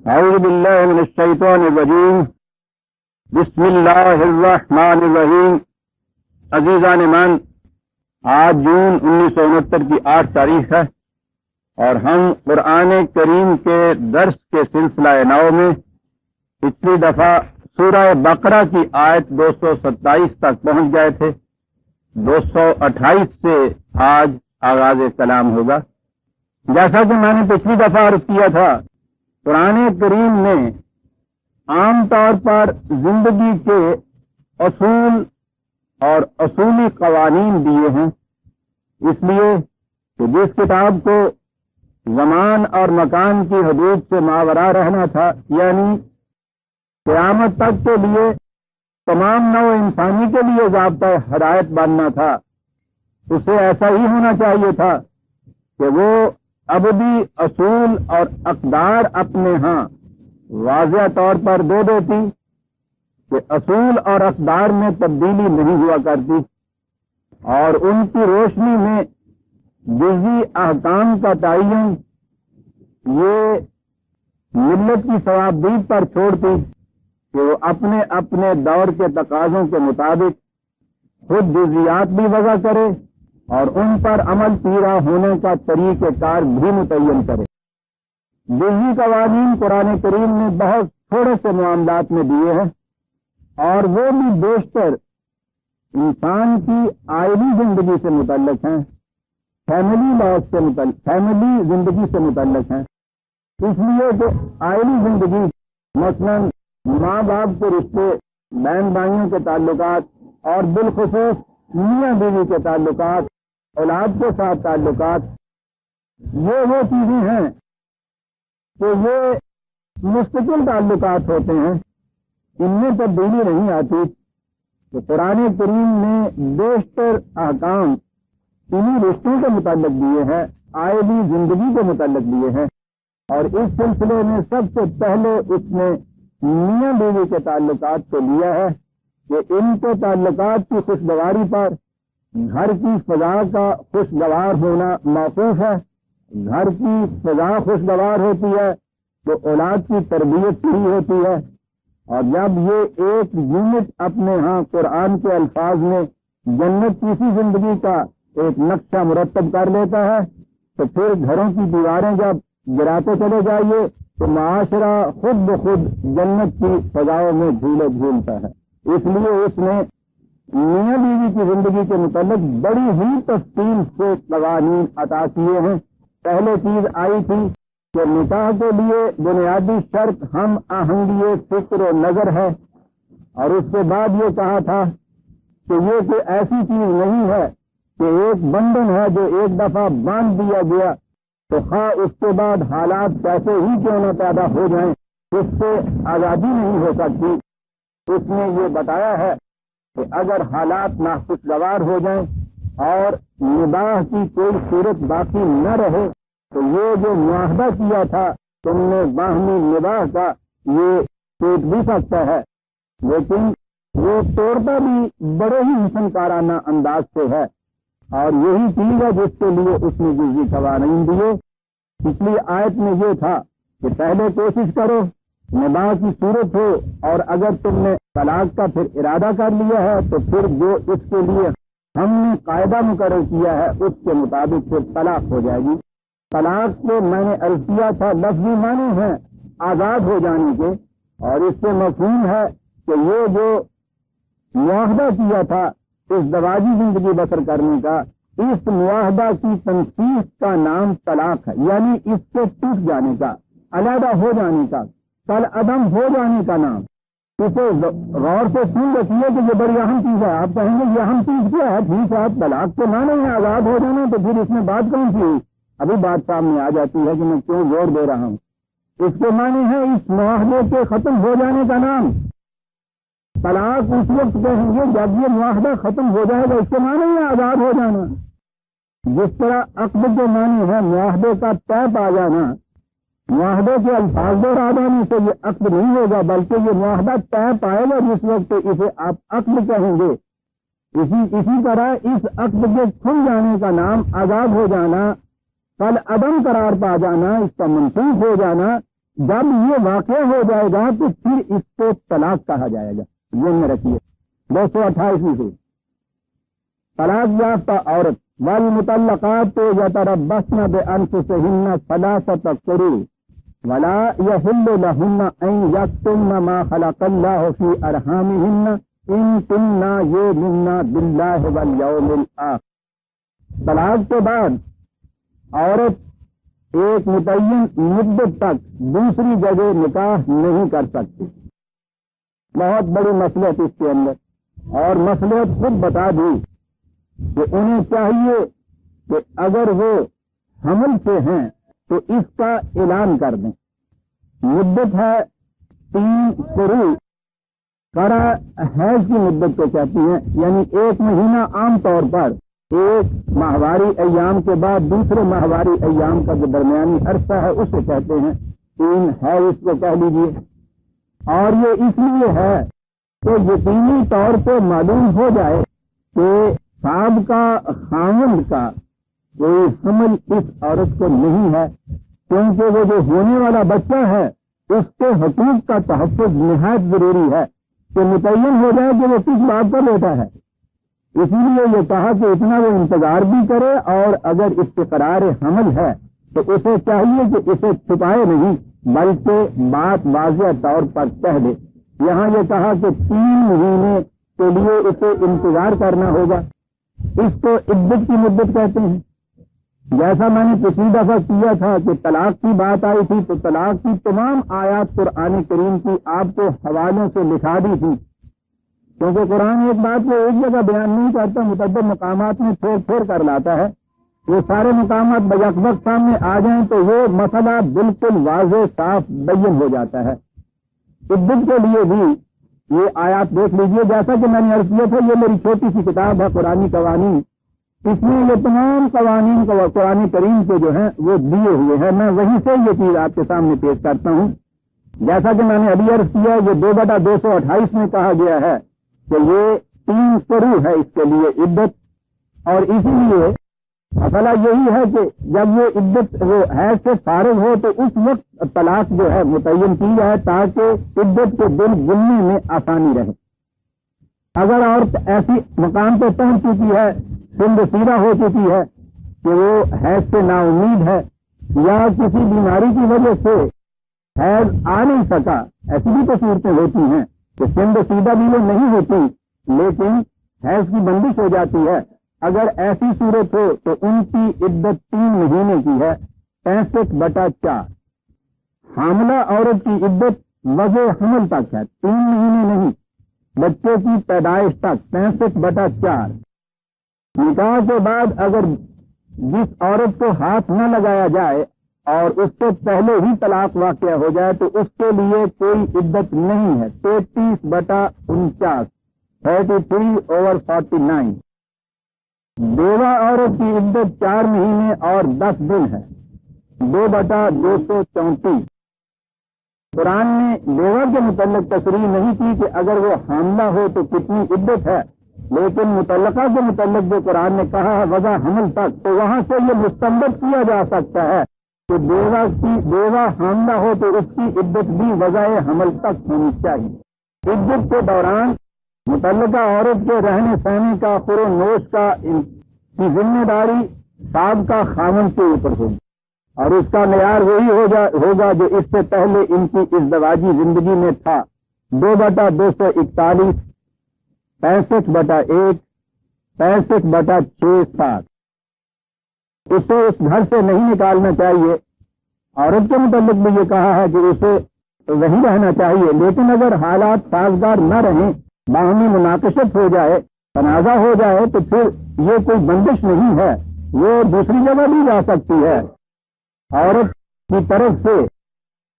اعوذ باللہ من الشیطان الرجیم بسم اللہ الرحمن الرحیم۔ عزیزان من، آج جون 1969 کی 8 تاریخ ہے اور ہم قرآن کریم کے درس کے سلسلہ نو میں پچھلی دفعہ سورہ بقرہ کی آیت 227 تک پہنچ گئے تھے۔ 228 سے آج آغاز کلام ہوگا۔ جیسا کہ میں نے پچھلی دفعہ عرض کیا تھا، قرآن کریم نے عام طور پر زندگی کے اصول اور اصولی قوانین دیے ہیں، اس لیے کہ جس کتاب کو زمان اور مکان کی حدود سے ماورا رہنا تھا، یعنی قیامت تک کے لیے تمام نوع انسانی کے لیے ضابطہ ہدایت بننا تھا، اسے ایسا ہی ہونا چاہیے تھا کہ وہ ابدی اصول اور اقدار اپنے ہاں واضح طور پر دے دیتی کہ اصول اور اقدار میں تبدیلی نہیں ہوا کرتی، اور ان کی روشنی میں جزوی احکام کا تعین یہ ملت کی ثوابدید پر چھوڑتی کہ وہ اپنے اپنے دور کے تقاضوں کے مطابق خود جزیات بھی وضع کرے اور ان پر عمل پیرا ہونے کا طریقہ کار بھی متعین کرے۔ جزوی قوانین قرآن کریم نے بہت تھوڑے سے معاملات میں دیے ہیں، اور وہ بھی بیشتر انسان کی آئلی زندگی سے متعلق ہیں، فیملی زندگی سے متعلق ہیں، اس لیے کہ آئلی زندگی مثلا ماں باپ کے رشتے، بہن بھائیوں کے تعلقات، اور بالخصوص میاں بیوی کے تعلقات، اولاد کے ساتھ تعلقات، یہ وہ چیزیں ہیں کہ یہ مستقل تعلقات ہوتے ہیں، ان میں تبدیلی نہیں آتی۔ تو قرآن کریم نے بیشتر احکام انہی رشتوں کے متعلق دیے ہیں، آئلی زندگی کے متعلق دیے ہیں، اور اس سلسلے میں سب سے پہلے اس نے میاں بیوی کے تعلقات کو لیا ہے کہ ان کے تعلقات کی خوشگواری پر گھر کی فضا کا خوشگوار ہونا موقوف ہے۔ گھر کی فضا خوشگوار ہوتی ہے تو اولاد کی تربیت صحیح ہوتی ہے، اور جب یہ ایک یونٹ اپنے ہاں قرآن کے الفاظ میں جنت کی سی زندگی کا ایک نقشہ مرتب کر لیتا ہے تو پھر گھروں کی دیواریں جب گراتے چلے جائیے تو معاشرہ خود بخود جنت کی فضاؤں میں جھولے جھولتا ہے۔ اس لیے اس نے میاں بیوی کی زندگی کے متعلق بڑی ہی تفصیل سے قوانین عطا کیے ہیں۔ پہلے چیز آئی تھی کہ نکاح کے لیے بنیادی شرط ہم آہنگی فکر و نظر ہے، اور اس کے بعد یہ کہا تھا کہ یہ کوئی ایسی چیز نہیں ہے کہ ایک بندھن ہے جو ایک دفعہ باندھ دیا گیا تو خواہ اس کے بعد حالات کیسے ہی کیوں نہ پیدا ہو جائیں اس سے آزادی نہیں ہو سکتی۔ اس نے یہ بتایا ہے کہ اگر حالات ناخوشگوار ہو جائیں اور نباہ کی کوئی صورت باقی نہ رہے تو یہ جو معاہدہ کیا تھا تم نے باہمی نباہ کا، یہ ٹوٹ بھی سکتا ہے، لیکن وہ توڑتا بھی بڑے ہی حسن کارانہ انداز سے ہے، اور یہی چیز ہے جس کے لیے اس نے جزوی قوانین دیے۔ پچھلی آیت میں یہ تھا کہ پہلے کوشش کرو نباہ کی صورت ہو، اور اگر تم نے طلاق کا پھر ارادہ کر لیا ہے تو پھر جو اس کے لیے ہم نے قاعدہ مقرر کیا ہے اس کے مطابق پھر طلاق ہو جائے گی۔ طلاق کو میں نے عرض کیا تھا لفظی معنی ہے آزاد ہو جانے کے، اور اس سے مفہوم ہے کہ یہ جو معاہدہ کیا تھا اس زواجی زندگی بسر کرنے کا، اس معاہدہ کی تنسیخ کا نام طلاق ہے، یعنی اس سے ٹوٹ جانے کا، علیحدہ ہو جانے کا، کل عدم ہو جانے کا نام۔ اسے غور سے سن رکھیے کہ یہ بڑی اہم چیز ہے۔ آپ کہیں گے یہ اہم چیز کیا ہے؟ ٹھیک ہے، طلاق کے معنی ہے آزاد ہو جانا، تو پھر اس میں بات کون سی ہوئی؟ ابھی بات سامنے آ جاتی ہے کہ میں کیوں زور دے رہا ہوں۔ اس کے معنی ہے اس معاہدے کے ختم ہو جانے کا نام طلاق۔ اس وقت کہیں گے جب یہ معاہدہ ختم ہو جائے گا، اس کے معنی ہے آزاد ہو جانا۔ جس طرح عقد کے معنی ہے معاہدے کا طے پا جانا، معاہدے کے الفاظ اور آدمی سے یہ عقد نہیں ہوگا، بلکہ یہ معاہدہ طے پائے گا جس وقت اسے آپ عقد کہیں گے۔ اسی طرح اس عقد کے کھل جانے کا نام آزاد ہو جانا، کل عدم قرار پا جانا، اس کا منسوخ ہو جانا، جب یہ واقع ہو جائے گا تو پھر اس کو طلاق کہا جائے گا. ذہن میں رکھیے 228ویں سورت. طلاق یافتہ عورت والمطلقات یتربصن بانفسهن ثلاثة قروء ولا يحل لهن ان يكتمن ما خلق الله في ارحامهن ان كن يؤمن بالله واليوم الاخر. طلاق کے بعد عورت ایک متعین مدت تک دوسری جگہ نکاح نہیں کر سکتی. بہت بڑی مصلحت اس کے اندر, اور مصلحت خود بتا دی کہ انہیں چاہیے کہ اگر وہ حمل سے ہیں تو اس کا اعلان کر دیں. مدت ہے 3 قروء. قرع حیض کی مدت کو کہتی ہیں, یعنی 1 مہینہ عام طور پر ایک ماہواری ایام کے بعد دوسرے ماہواری ایام کا جو درمیانی عرصہ ہے اسے کہتے ہیں 3 ہے, اس کو کہہ لیجیے. اور یہ اس لیے ہے کہ یقینی طور پہ معلوم ہو جائے کہ سابقہ خاوند کا کوئی حمل اس عورت کو نہیں ہے, کیونکہ وہ جو ہونے والا بچہ ہے اس کے حقوق کا تحفظ نہایت ضروری ہے کہ متعین ہو جائے کہ وہ کس بات کا بیٹا ہے. اسی لیے یہ کہا کہ اتنا وہ انتظار بھی کرے, اور اگر استقرار حمل ہے تو اسے چاہیے کہ اسے چھپائے نہیں بلکہ بات واضح طور پر کہہ دے. یہاں یہ کہا کہ 3 مہینے کے لیے اسے انتظار کرنا ہوگا. اس کو عدت کی مدت کہتے ہیں. جیسا میں نے پچھلی دفعہ کیا تھا کہ طلاق کی بات آئی تھی تو طلاق کی تمام آیات قرآن کریم کی آپ کو حوالوں سے لکھا دی تھی, کیونکہ قرآن ایک بات کو ایک جگہ بیان نہیں کرتا, متعدد مقامات میں پھیر پھیر کر لاتا ہے. وہ سارے مقامات بیک وقت سامنے آ جائیں تو وہ مسئلہ بالکل واضح صاف بیان ہو جاتا ہے. عدت کے لیے بھی یہ آیات دیکھ لیجئے. جیسا کہ میں نے عرض کیا تھا, یہ میری چھوٹی سی کتاب ہے قرآنی قوانین, اس میں یہ تمام قوانین قرآن کریم کے جو ہیں وہ دیے ہوئے ہیں. میں وہیں سے یہ چیز آپ کے سامنے پیش کرتا ہوں. جیسا کہ میں نے ابھی عرض کیا, یہ 2/228 میں کہا گیا ہے کہ یہ 3 قروء ہے اس کے لیے عدت, اور اسی لیے مسئلہ یہی ہے کہ جب وہ عدت وہ حیض سے فارغ ہو تو اس وقت طلاق جو ہے متعین کی جائے تاکہ عدت کے دن گننے میں آسانی رہے. اگر عورت ایسی مقام پہ پہنچ چکی ہے, سن رسیدہ ہو چکی ہے کہ وہ حیض سے نا امید ہے یا کسی بیماری کی وجہ سے حیض آ نہیں سکا, ایسی بھی تو صورتیں ہوتی ہیں کہ سن رسیدہ بھی وہ نہیں ہوتی لیکن حیض کی بندش ہو جاتی ہے. اگر ایسی صورت ہو تو ان کی عدت 3 مہینے کی ہے, 65/4. حاملہ عورت کی عدت وضع حمل تک ہے, 3 مہینے نہیں, بچے کی پیدائش تک 65/4. نکاح کے بعد اگر جس عورت کو ہاتھ نہ لگایا جائے اور اس سے پہلے ہی طلاق واقع ہو جائے تو اس کے لیے کوئی عدت نہیں ہے, 33/49, 33/49. بیوہ عورت کی عدت 4 مہینے اور 10 دن ہے, 2/234. قرآن نے بیوہ کے متعلق تصریح نہیں کی کہ اگر وہ حاملہ ہو تو کتنی عدت ہے, لیکن متعلقہ کے متعلق جو قرآن نے کہا ہے وضع حمل تک, تو وہاں سے یہ مستنبط کیا جا سکتا ہے کہ بیوہ حاملہ ہو تو اس کی عدت بھی وضع حمل تک ہونی چاہیے. عدت کے دوران متعلقہ عورت کے رہنے سہنے کا خور و نوش کا کی ذمہ داری سابقہ خاوند کے اوپر ہوگی, اور اس کا معیار وہی ہوگا جو اس سے پہلے ان کی ازدواجی زندگی میں تھا. 2/241, 65/1, 65/6/7. اسے اس گھر سے نہیں نکالنا چاہیے. عورت کے متعلق بھی یہ کہا ہے کہ اسے وہیں رہنا چاہیے, لیکن اگر حالات سازگار نہ رہیں, باہمی مناقشت ہو جائے, تنازع ہو جائے, تو پھر یہ کوئی بندش نہیں ہے, وہ دوسری جگہ بھی جا سکتی ہے. عورت کی طرف سے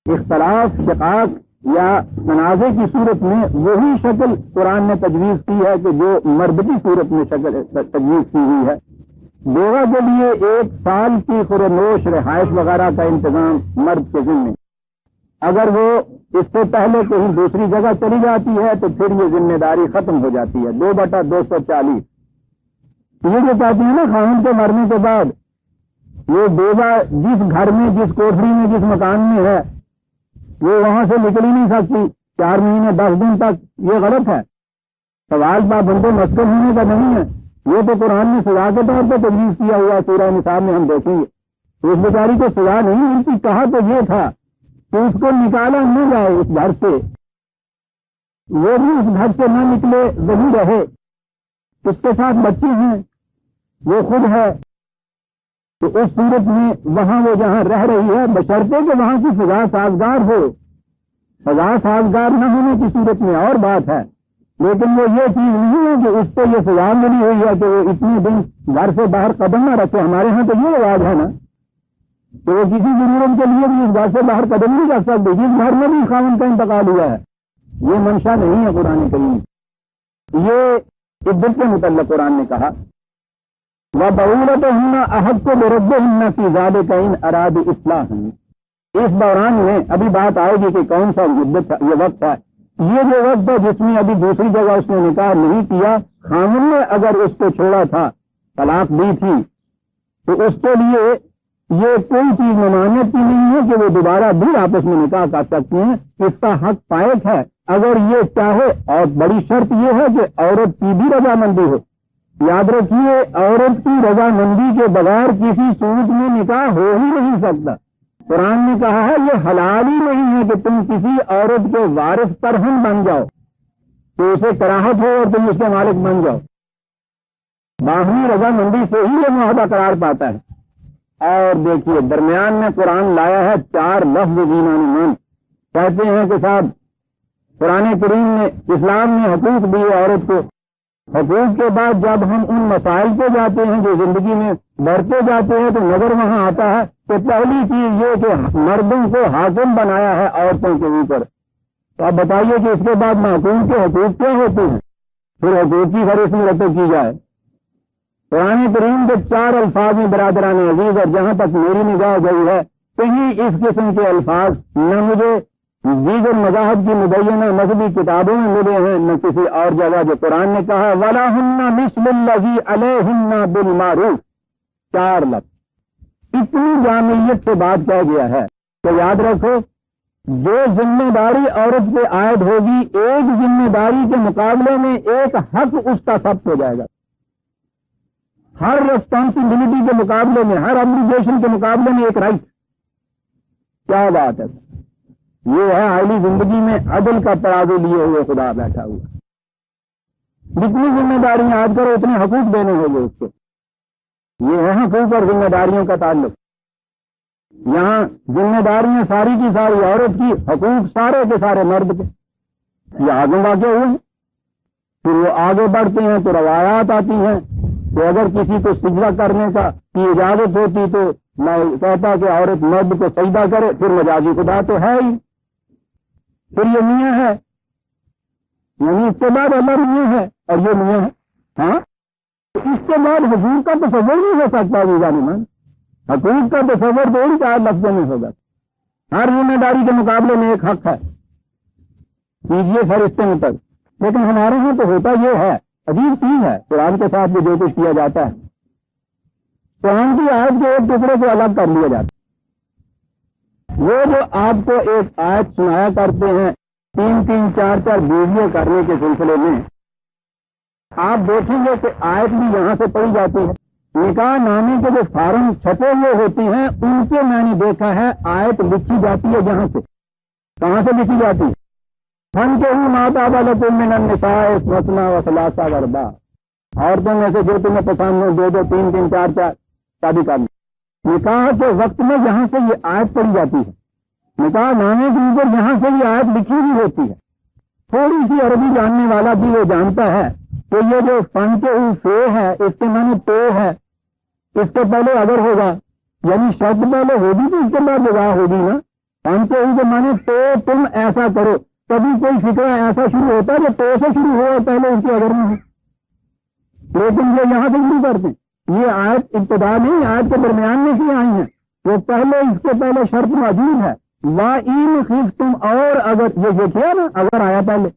اختلاف شقاق یا تنازع کی صورت میں وہی شکل قرآن نے تجویز کی ہے کہ جو مرد کی صورت میں شکل تجویز کی ہوئی ہے. بیوہ کے لیے 1 سال کی خورنوش رہائش وغیرہ کا انتظام مرد کے ذمہ. اگر وہ اس سے پہلے کہیں دوسری جگہ چلی جاتی ہے تو پھر یہ ذمہ داری ختم ہو جاتی ہے. 2/240. یہ جو کہتے ہیں نا خاوند کے مرنے کے بعد یہ بیوہ جس گھر میں, جس کوٹری میں, جس مکان میں ہے, وہ وہاں سے نکل ہی نہیں سکتی 4 مہینے 10 دن تک، یہ غلط ہے۔ سوال پابندوں مسکن ہونے کا نہیں ہے، یہ تو قرآن نے سزا کے طور پہ تجویز کیا ہوا سورہ نساء میں ہم دیکھیں گے۔ اس بیچاری کو سزا نہیں ملتی، کہا تو یہ تھا کہ اس کو نکالا نہ جائے اس گھر سے، وہ بھی اس گھر سے نہ نکلے، وہی رہے، اس کے ساتھ بچے ہیں، وہ خود ہے، تو اس صورت میں وہاں وہ جہاں رہ رہی ہے بشرطے کہ وہاں کی سزا سازگار ہو۔ سزا سازگار نہ ہونے کی صورت میں اور بات ہے، لیکن وہ یہ چیز نہیں ہے کہ اس کو یہ سزا ملی ہوئی ہے کہ وہ اتنے دن گھر سے باہر قدم نہ رکھے۔ ہمارے ہاں تو یہ رواج ہے نا کہ وہ کسی ضرورت کے لیے بھی اس گھر سے باہر قدم نہیں رکھ سکتے، جس گھر میں بھی خاوند کا انتقال ہوا ہے۔ یہ منشا نہیں ہے قرآن کریم۔ یہ عدت کے متعلق قرآن نے کہا وَبَعُولَتُهُنَّ أَحَقُّ بِرَدِّهِنَّ فِي ذَلِكَ إِنْ أَرَادُوا إِصْلَاحًا۔ اس دوران میں ابھی بات آئے گی کہ کون سا عدت یہ وقت ہے، یہ جو وقت ہے جس میں ابھی دوسری جگہ اس نے نکاح نہیں کیا، خامن نے اگر اس کو چھوڑا تھا، طلاق دی تھی، تو اس کے لیے یہ کوئی چیز ممانعت کی نہیں ہے کہ وہ دوبارہ بھی آپس میں نکاح کر سکتے ہیں، اس کا حق پائک ہے اگر یہ چاہے۔ اور بڑی شرط یہ ہے کہ عورت کی بھی رضامندی ہو۔ یاد رکھیے عورت کی رضامندی کے بغیر کسی صورت میں نکاح ہو ہی نہیں سکتا۔ قرآن نے کہا ہے یہ حلال ہی نہیں ہے کہ تم کسی عورت کے وارث ترہم بن جاؤ، تو اسے کراہت ہو اور تم اس کے مالک بن جاؤ۔ باہمی رضامندی سے ہی یہ معاہدہ قرار پاتا ہے۔ اور دیکھیے درمیان میں قرآن لایا ہے 4 لفظ زینان، کہتے ہیں کہ صاحب قرآن کریم نے اسلام نے حقوق دیے عورت کو، حقوق کے بعد جب ہم ان مسائل پہ جاتے ہیں جو زندگی میں بڑھتے جاتے ہیں تو نظر وہاں آتا ہے کہ پہلی چیز یہ کہ مردوں کو حاکم بنایا ہے عورتوں کے اوپر۔ تو آپ بتائیے کہ اس کے بعد محکوم کے حقوق کیا ہوتے ہیں، پھر حقوق کی خیر اس میں رتو کی جائے۔ قرآن کریم کے 4 الفاظ میں برادران عزیز، اور جہاں تک میری نگاہ گئی ہے کہیں اس قسم کے الفاظ نہ مجھے دیگر مذاہب کی مبینہ مذہبی کتابوں میں ملے ہیں، نہ کسی اور جگہ جو قرآن نے کہا وَلَهُنَّ مِثْلُ الَّذِي عَلَيْهِنَّ بِالْمَعْرُوفِ۔ 4 لفظ اتنی جامعیت سے بات کہہ گیا ہے تو یاد رکھو جو ذمہ داری عورت پہ عائد ہوگی ایک ذمہ داری کے مقابلے میں ایک حق اس کا ثبت ہو جائے گا۔ ہر ریسپانسبلٹی کے مقابلے میں، ہر ابلیگیشن کے مقابلے میں ایک رائٹ۔ کیا بات ہے، یہ ہے عائلی زندگی میں عدل کا ترازو لیے ہوئے خدا بیٹھا ہوا۔ جتنی ذمہ داریاں یاد کرو اتنے حقوق دینے ہوں گے اس کو۔ یہ ہے حقوق اور ذمہ داریوں کا تعلق۔ یہاں ذمہ داریاں ساری کی ساری عورت کی، حقوق سارے کے سارے مرد کے۔ یہ آگے واقع ہوئے، پھر وہ آگے بڑھتے ہیں تو روایات آتی ہیں کہ اگر کسی کو سجدہ کرنے کی اجازت ہوتی تو میں کہتا کہ عورت مرد کو سجدہ کرے، پھر مجازی خدا تو ہے ہی، پھر یہ میاں ہے، یعنی اس کے بعد اللہ میاں ہے اور یہ میاں ہے۔ ہاں اس کے بعد حقوق کا تصور نہیں ہو سکتا، ظالمان حقوق کا تصور تو ان 4 لفظوں میں ہوگا۔ ہر ذمہ داری کے مقابلے میں ایک حق ہے، کیجیے فرشتے میں تک۔ لیکن ہمارے ہاں تو ہوتا یہ ہے، عجیب چیز ہے، قرآن کے ساتھ جو کچھ کیا جاتا ہے قرآن کی آیت کے ایک ٹکڑے کو الگ کر لیا جاتا ہے۔ وہ جو آپ کو ایک آیت سنایا کرتے ہیں 3 4 ویڈیو کرنے کے سلسلے میں، آپ دیکھیں گے کہ آیت بھی یہاں سے پڑھی جاتی ہے۔ نکاح نامے کے جو فارم چھپے ہوئے ہوتے ہیں ان کے میں نے دیکھا ہے آیت لکھی جاتی ہے جہاں سے۔ کہاں سے لکھی جاتی ہے؟ ہم کے ہی ماتا بالکل من النساء مثنى وثلاث ورباع، عورتوں میں سے جو تمہیں پسند ہو 2 2 3 3 4 4 شادی کرنا۔ نکاح کے وقت میں یہاں سے یہ آیت پڑھی جاتی ہے، نکاح نامے کے اوپر یہاں سے یہ آیت لکھی ہوئی ہوتی ہے۔ تھوڑی سی عربی جاننے والا بھی وہ جانتا ہے کہ یہ جو فن کے فے ہے اس کے معنی تو ہے، اس کے پہلے اگر ہوگا یعنی شرط پہلے ہوگی تو اس کے بعد جگہ ہوگی نا۔ فن کے کے معنی تو تم ایسا کرو، کبھی کوئی فکر ایسا شروع ہوتا ہے جو تو سے شروع ہوا پہلے اس کے اگر میں ہے، لیکن یہ یہاں سے شروع کرتے ہیں۔ یہ آیت ابتدا نہیں، آیت کے درمیان میں سے آئی ہیں، وہ پہلے اس کے پہلے شرط موجود ہے وَإِنْ خِفْتُمْ، اور اگر یہ دیکھیے نا اگر آیا پہلے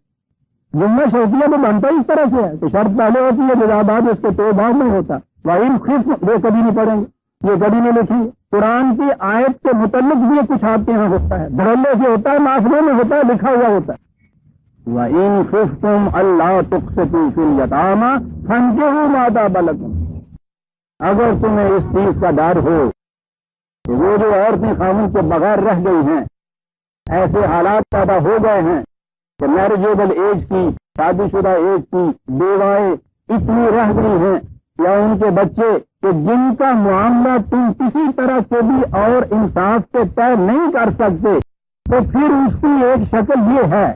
جملہ شرطیہ تو بنتا اس طرح سے ہے تو شرط پہلے ہوتی ہے جزا بعد اس کے تو بعد میں ہوتا۔ وَإِنْ خِفْتُمْ وہ کبھی نہیں پڑھیں گے، یہ کبھی نہیں لکھیں گے، قرآن کی آیت کے متعلق بھی کچھ آپ کے یہاں ہوتا ہے، دھڑلے سے ہوتا ہے، معاشرے میں ہوتا ہے، لکھا ہوا ہوتا ہے. وَإِن خِفْتُمْ أَلَّا تُقْسِطُوا فِي الْيَتَامَىٰ فَانكِحُوا مَا طَابَ لَكُمْ. اگر تمہیں اس چیز کا ڈر ہو کہ وہ جو عورتیں خاوند کے بغیر رہ گئی ہیں، ایسے حالات پیدا ہو گئے ہیں کہ میرجیبل ایج کی، شادی شدہ ایج کی بیوائیں اتنی رہ گئی ہیں یا ان کے بچے کہ جن کا معاملہ تم کسی طرح سے بھی اور انصاف سے طے نہیں کر سکتے، تو پھر اس کی ایک شکل یہ ہے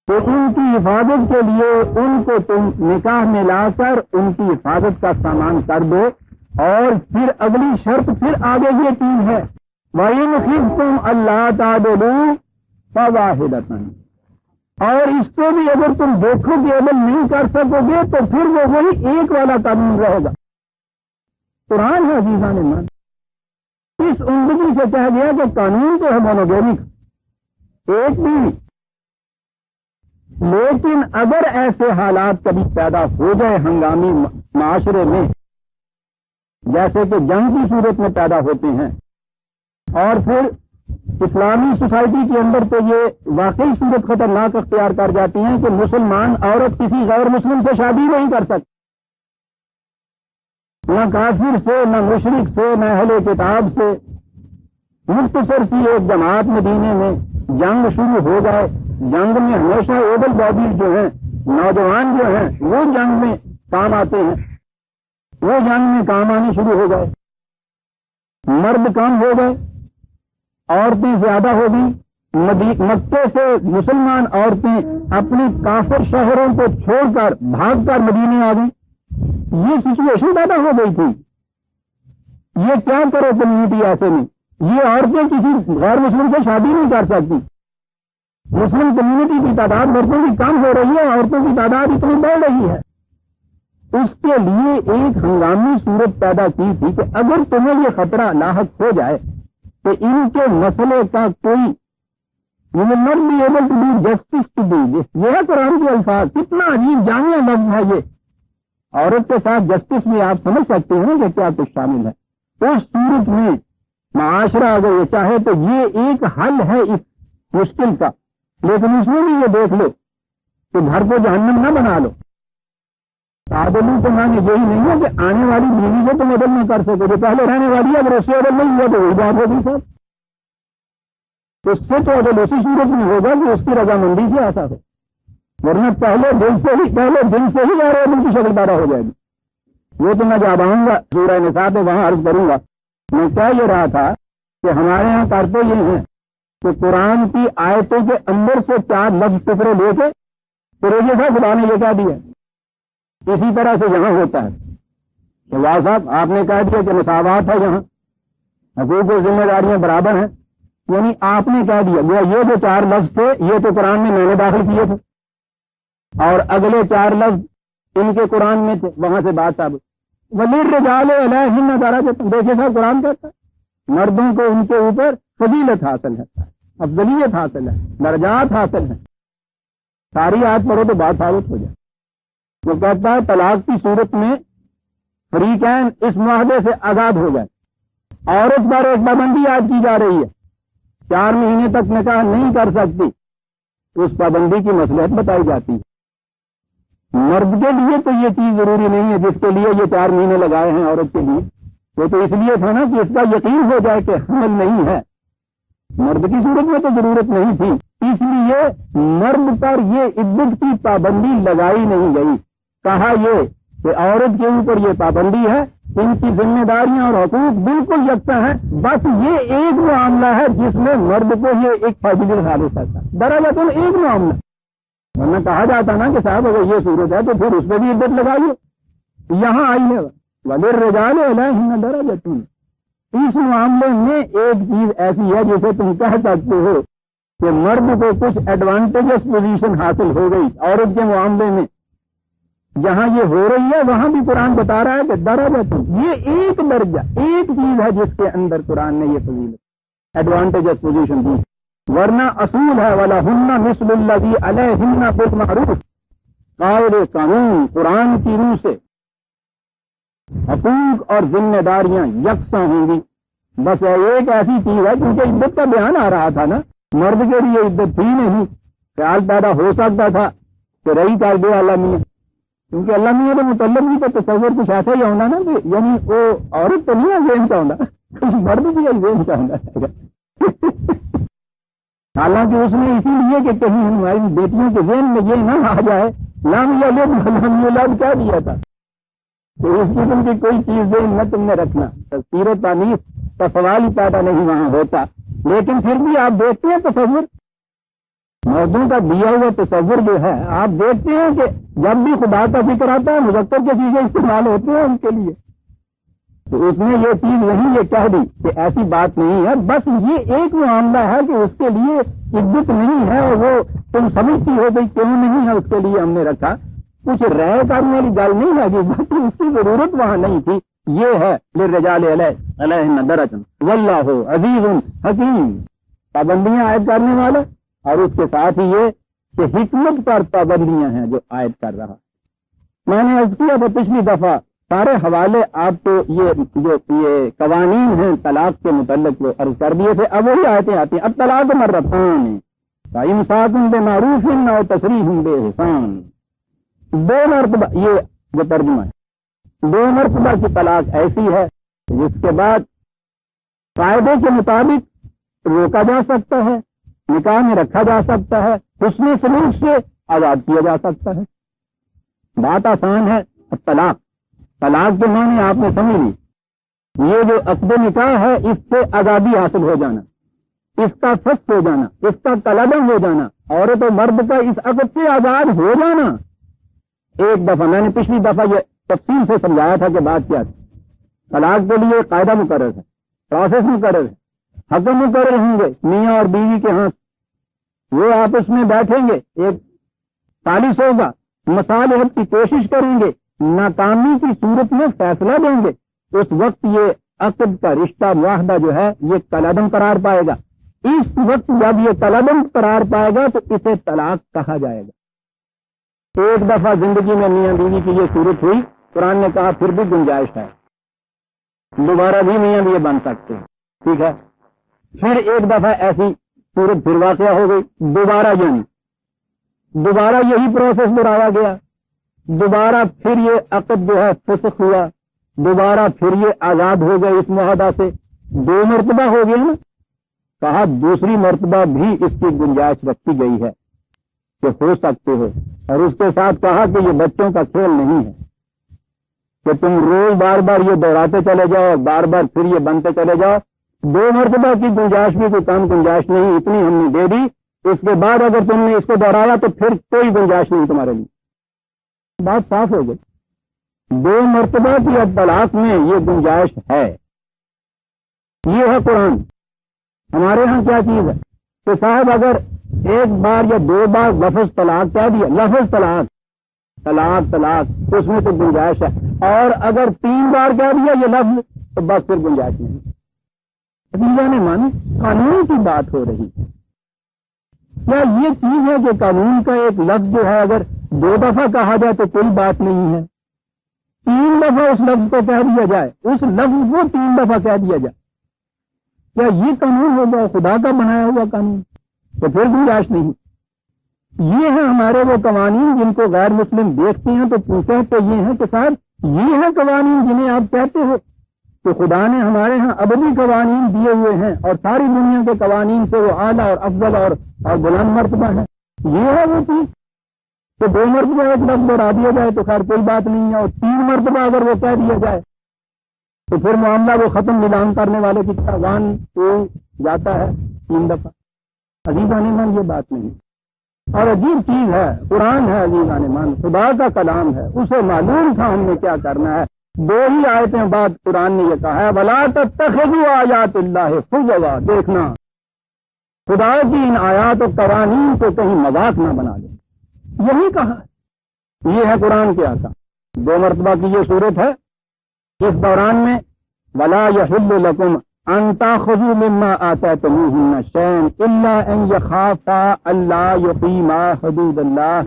کہ ان کی حفاظت کے لیے ان کو تم نکاح میں لا کر ان کی حفاظت کا سامان کر دو. اور پھر اگلی شرط پھر آگے یہ چیز ہے، وَإِنْ خِفْتُمْ أَلَّا تَعْدِلُوا فَوَاحِدَةً. اور اس کو بھی اگر تم دیکھو کہ عمل نہیں کر سکو گے تو پھر وہ وہی ایک والا قانون رہے گا. قرآن ہے عزیزان ایمان، اس عمدگی سے کہہ گیا کہ قانون تو ہے مونوگیمک، ایک بھی. لیکن اگر ایسے حالات کبھی پیدا ہو جائے ہنگامی معاشرے میں، جیسے کہ جنگ کی صورت میں پیدا ہوتے ہیں، اور پھر اسلامی سوسائٹی کے اندر تو یہ واقعی صورت خطرناک اختیار کر جاتی ہیں کہ مسلمان عورت کسی غیر مسلم سے شادی نہیں کر سکتی، نہ کافر سے، نہ مشرک سے، نہ اہل کتاب سے. مختصر سی ایک جماعت مدینے میں جنگ شروع ہو گئے، جنگ میں ہمیشہ ایبل باڈیز جو ہیں، نوجوان جو ہیں، وہ جنگ میں کام آتے ہیں، وہ جنگ میں کام آنے شروع ہو گئے. مرد کم ہو گئے، عورتیں زیادہ ہو گئی. مکے سے مسلمان عورتیں اپنی کافر شہروں کو چھوڑ کر بھاگ کر مدینے آ گئی. یہ سچویشن پیدا ہو گئی تھی. یہ کیا کرو کمیونٹی ایسے میں، یہ عورتیں کسی غیر مسلم سے شادی نہیں کر سکتی. مسلم کمیونٹی کی تعداد مردوں کی کم ہو رہی ہے، عورتوں کی تعداد اتنی بڑھ رہی ہے. اس کے لیے ایک ہنگامی صورت پیدا کی تھی کہ اگر تمہیں یہ خطرہ لاحق ہو جائے کہ ان کے مسئلے کا کوئی you will not be able to do justice to do this. یہ ہے قرآن کے الفاظ، کتنا عجیب جامع لفظ ہے یہ. عورت کے ساتھ جسٹس میں آپ سمجھ سکتے ہیں کہ کیا کچھ شامل ہے. اس صورت میں معاشرہ اگر یہ چاہے تو یہ ایک حل ہے اس مشکل کا، لیکن اس میں بھی یہ دیکھ لو کہ گھر کو جہنم نہ بنا لو. تعادلوں کے معنی یہی نہیں ہے کہ آنے والی بیوی سے تم عدل نہ کر سکو، جو پہلے رہنے والی ہے اگر اس سے عدل نہیں ہوا تو وہی بات ہوگی سر. اس سے تو عدل اسی صورت میں ہوگا کہ اس کی رضامندی سے ایسا ہو، ورنہ پہلے دن سے ہی غیر عدل کی شکل پیدا ہو جائے گی. وہ تو میں جب آؤں گا سورہ نساء پہ وہاں عرض کروں گا. میں کہہ یہ رہا تھا کہ ہمارے یہاں کرتے یہ ہیں کہ قرآن کی آیتوں کے اندر سے 4 لفظ ٹکڑے لے کے پھر یہ تھا خدا نے یہ کہہ دیا. اسی طرح سے یہاں ہوتا ہے کہ واہ صاحب آپ نے کہہ دیا کہ مساوات ہے، یہاں حقوق و ذمہ داریاں برابر ہیں، یعنی آپ نے کہہ دیا وہ یہ جو 4 لفظ تھے یہ تو قرآن میں نے داخل کیے تھے، اور اگلے 4 لفظ ان کے قرآن میں تھے. وہاں سے بات ثابت. وَلِلرِّجَالِ عَلَيْهِنَّ دَرَجَةٌ. دیکھیے صاحب قرآن کہتا ہے مردوں کو ان کے اوپر فضیلت حاصل ہے، افضلیت حاصل ہے، درجات حاصل ہیں. ساری آیت پڑھو تو بات ثابت ہو جائے. وہ کہتا ہے طلاق کی صورت میں فریقین اس معاہدے سے آزاد ہو گئے. عورت پر ایک پابندی عائد کی جا رہی ہے، 4 مہینے تک نکاح نہیں کر سکتی، اس پابندی کی مصلحت بتائی جاتی ہے. مرد کے لیے تو یہ چیز ضروری نہیں ہے جس کے لیے یہ 4 مہینے لگائے ہیں عورت کے لیے. وہ تو اس لیے تھا نا کہ اس کا یقین ہو جائے کہ حمل نہیں ہے. مرد کی صورت میں تو ضرورت نہیں تھی، اس لیے مرد پر یہ عدت کی پابندی لگائی نہیں گئی. کہا یہ کہ عورت کے اوپر یہ پابندی ہے، ان کی ذمہ داریاں اور حقوق بالکل یکساں ہیں، بس یہ ایک معاملہ ہے جس میں مرد کو یہ ایک فضیلت حاصل کرتا ہے. دراصل ایک معاملہ، ورنہ کہا جاتا نا کہ صاحب اگر یہ صورت ہے تو پھر اس پہ بھی عدت لگائیے. یہاں آئی ہے وَلِلرِّجَالِ عَلَيْهِنَّ دَرَجَةٌ. اس معاملے میں ایک چیز ایسی ہے جسے تم کہہ سکتے ہو کہ مرد کو کچھ ایڈوانٹیجس پوزیشن حاصل ہو گئی عورت کے معاملے میں. جہاں یہ ہو رہی ہے وہاں بھی قرآن بتا رہا ہے کہ درجہ، یہ ایک درجہ، ایک چیز ہے جس کے اندر قرآن نے یہ فضیلت ایڈوانٹیجس پوزیشن دی. ورنہ اصول ہے وَلَهُنَّ مِثْلُ الَّذِي عَلَيْهِنَّ بِالْمَعْرُوفِ. قاعدے قانون قرآن کی روح سے حقوق اور ذمہ داریاں یکساں ہوں گی بس ایک ایسی چیز ہے کیونکہ عدت کا بیان آ رہا تھا نا، مرد کے لیے عدت تھی نہیں، خیال پیدا ہو سکتا تھا کہ رہی کر دے اللہ میاں، کیونکہ اللہ میاں کے متعلق بھی تو تصور کچھ ایسا ہی ہونا نا کہ یعنی وہ عورت تو نہیں ہے ذہن کا ہونا، مرد بھی ہے ذہن کا ہونا حالانکہ اس نے اسی لیے کہ کہیں ہماری بیٹیوں کے ذہن میں یہ نہ آ جائے لام یلد کیا دیا تھا کہ اس قسم کی کوئی چیز ذہن میں تم نے رکھنا، تذکیر و تانیث کا سوال ہی پیدا نہیں وہاں ہوتا، لیکن پھر بھی آپ دیکھتے ہیں تصور، مردوں کا دیا ہوا تصور جو ہے آپ دیکھتے ہیں کہ جب بھی خدا کا ذکر آتا ہے مذکر کے چیزیں استعمال ہوتے ہیں ان کے لیے، تو اس نے یہ چیز نہیں یہ کہہ دی کہ ایسی بات نہیں ہے، بس یہ ایک معاملہ ہے کہ اس کے لیے عزت نہیں ہے اور وہ تم سمجھتی ہو گئی کیوں نہیں ہے، اس کے لیے ہم نے رکھا، کچھ رائے کرنے والی گل نہیں ہے کہ بس اس کی ضرورت وہاں نہیں تھی، یہ ہے للرجال علیہن درجہ واللہ عزیز حکیم، پابندیاں عائد کرنے والا، اور اس کے ساتھ ہی یہ کہ حکمت پر پابندیاں ہیں جو عائد کر رہا۔ میں نے عرض کیا تھا پچھلی دفعہ سارے حوالے آپ کو یہ قوانین ہیں طلاق کے متعلق وہ عرض کر دیے تھے، اب وہی آیتیں آتی ہیں، اب طلاق مرتان فامساک بمعروف او تسریح باحسان، دو مرتبہ، یہ جو ترجمہ ہے، دو مرتبہ کی طلاق ایسی ہے جس کے بعد قاعدے کے مطابق روکا جا سکتا ہے، نکاح میں رکھا جا سکتا ہے، حسن سلوک سے آزاد کیا جا سکتا ہے، بات آسان ہے۔ طلاق، طلاق کے معنی آپ نے سمجھ لی، یہ جو عقد نکاح ہے اس سے آزادی حاصل ہو جانا، اس کا فسخ ہو جانا، اس کا تلادم ہو جانا، عورت و مرد کا اس عقد سے آزاد ہو جانا۔ ایک دفعہ میں نے پچھلی دفعہ یہ تفصیل سے سمجھایا تھا کہ بات کیا تھی، طلاق کے لیے قاعدہ مقرر ہے، پروسیس مقرر ہے، حکم مقرر ہوں گے میاں اور بیوی کے ہاتھ، وہ آپس میں بیٹھیں گے، ایک ثالث ہوگا، مصالحت کی کوشش کریں گے، ناکامی کی صورت میں فیصلہ دیں گے، اس وقت یہ عقد کا رشتہ معاہدہ جو ہے یہ تلادم قرار پائے گا، اس وقت جب یہ تلادم قرار پائے گا تو اسے طلاق کہا جائے گا۔ ایک دفعہ زندگی میں میاں بیوی کی یہ صورت ہوئی، قرآن نے کہا پھر بھی گنجائش ہے، دوبارہ بھی میاں بیوی بن سکتے ہیں، ٹھیک ہے۔ پھر ایک دفعہ ایسی صورت پھر واقعہ ہو گئی، دوبارہ یہی پروسیس دہرایا گیا، دوبارہ پھر یہ عقد جو ہے فسخ ہوا، دوبارہ پھر یہ آزاد ہو گئے اس معاہدہ سے، دو مرتبہ ہو گیا نا، کہا دوسری مرتبہ بھی اس کی گنجائش رکھی گئی ہے کہ ہو سکتے ہو، اور اس کے ساتھ کہا کہ یہ بچوں کا کھیل نہیں ہے کہ تم روز بار بار یہ دوہراتے چلے جاؤ، بار بار پھر یہ بنتے چلے جاؤ، دو مرتبہ کی گنجائش بھی کوئی کم گنجائش نہیں، اتنی ہم نے دے دی، اس کے بعد اگر تم نے اس کو دوہرایا تو پھر کوئی گنجائش نہیں تمہارے لیے، بات صاف ہو گئی۔ دو مرتبہ کی اب طلاق میں یہ گنجائش ہے، یہ ہے قرآن۔ ہمارے ہاں کیا چیز ہے کہ صاحب اگر ایک بار یا دو بار لفظ طلاق کہہ دیا، لفظ طلاق طلاق طلاق اس میں تو گنجائش ہے، اور اگر تین بار کہہ دیا یہ لفظ تو بس پھر گنجائش نہیں۔ نے مانی قانون کی بات ہو رہی ہے، کیا یہ چیز ہے کہ قانون کا ایک لفظ جو ہے اگر دو دفعہ کہا جائے تو کوئی بات نہیں ہے، تین دفعہ اس لفظ کو کہہ دیا جائے، اس لفظ کو تین دفعہ کہہ دیا جائے، کیا یہ قانون ہوگا خدا کا بنایا ہوا قانون؟ تو پھر گنجائش نہیں۔ یہ ہیں ہمارے وہ قوانین جن کو غیر مسلم دیکھتے ہیں تو پوچھتے تو یہ ہیں کہ صاحب یہ ہیں قوانین جنہیں آپ کہتے ہو کہ خدا نے ہمارے ہاں ابدی قوانین دیے ہوئے ہیں اور ساری دنیا کے قوانین سے وہ اعلیٰ اور افضل اور بلند مرتبہ ہے، یہ ہے وہ چیز کہ دو مرتبہ ایک لفظ دوہرا دیا جائے تو خیر کوئی بات نہیں ہے، اور تین مرتبہ اگر وہ کہہ دیا جائے تو پھر معاملہ وہ ختم نیلام کرنے والے کی طرح وان کو جاتا ہے تین دفعہ۔ عزیزان ایمان یہ بات نہیں، اور عجیب چیز ہے، قرآن ہے عزیزان ایمان، خدا کا کلام ہے، اسے معلوم تھا ہم نے کیا کرنا ہے۔ دو ہی آیتیں بعد قرآن نے یہ کہا ہے وَلَا تَتَّخِذُوا آیَاتِ اللَّهِ حُزُوًا، دیکھنا خدا کی ان آیات و قوانین کو کہیں مذاق نہ بنا لیں، یہی کہا، یہ ہے قرآن کے آقا۔ دو مرتبہ کی یہ صورت ہے، اس دوران میں وَلَا يَحِلُّ لَكُمْ أَن تَأْخُذُوا مِمَّا آتَيْتُمُوهُنَّ شَيْئًا إِلَّا أَن يَخَافَا أَلَّا يُقِيمَا حُدُودَ اللَّهِ،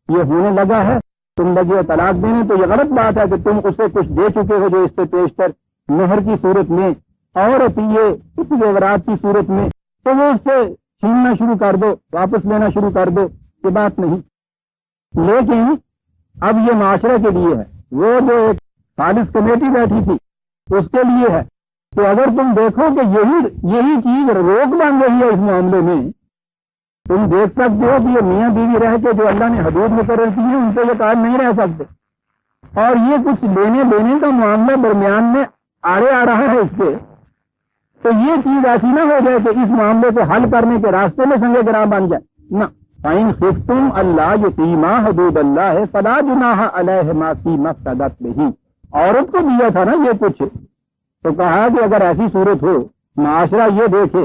یہ ہونے لگا ہے تم لگے طلاق دینے، تو یہ غلط بات ہے کہ تم اسے کچھ دے چکے ہو جو اس سے پیشتر مہر کی صورت میں عورت یہ کچھ زیورات کی صورت میں تو وہ اس سے چھیننا شروع کر دو، واپس لینا شروع کر دو، یہ بات نہیں. لیکن اب یہ معاشرے کے لیے ہے. وہ جو ایک خالص کمیٹی بیٹھی تھی اس کے لیے ہے کہ اگر تم دیکھو کہ یہی چیز روک بن رہی ہے اس معاملے میں، تم دیکھ سکتے ہو کہ یہ میاں بیوی رہ کے جو اللہ نے حدود مقرر کی ہے ان سے یہ قائم نہیں رہ سکتے، اور یہ کچھ لینے دینے کا معاملہ درمیان میں آڑے آ رہا ہے اس سے، تو یہ چیز ایسی نہ ہو جائے کہ اس معاملے کو حل کرنے کے راستے میں سنگ گراں بن جائے. نہ فَإِنْ خِفْتُمْ أَلَّا يُقِيمَا حُدُودَ اللَّهِ فَلَا جُنَاحَ عَلَيْهِمَا فِيمَا افْتَدَتْ بِهِ. عورت کو دیا تھا نا یہ کچھ، تو کہا کہ اگر ایسی صورت ہو، معاشرہ یہ دیکھے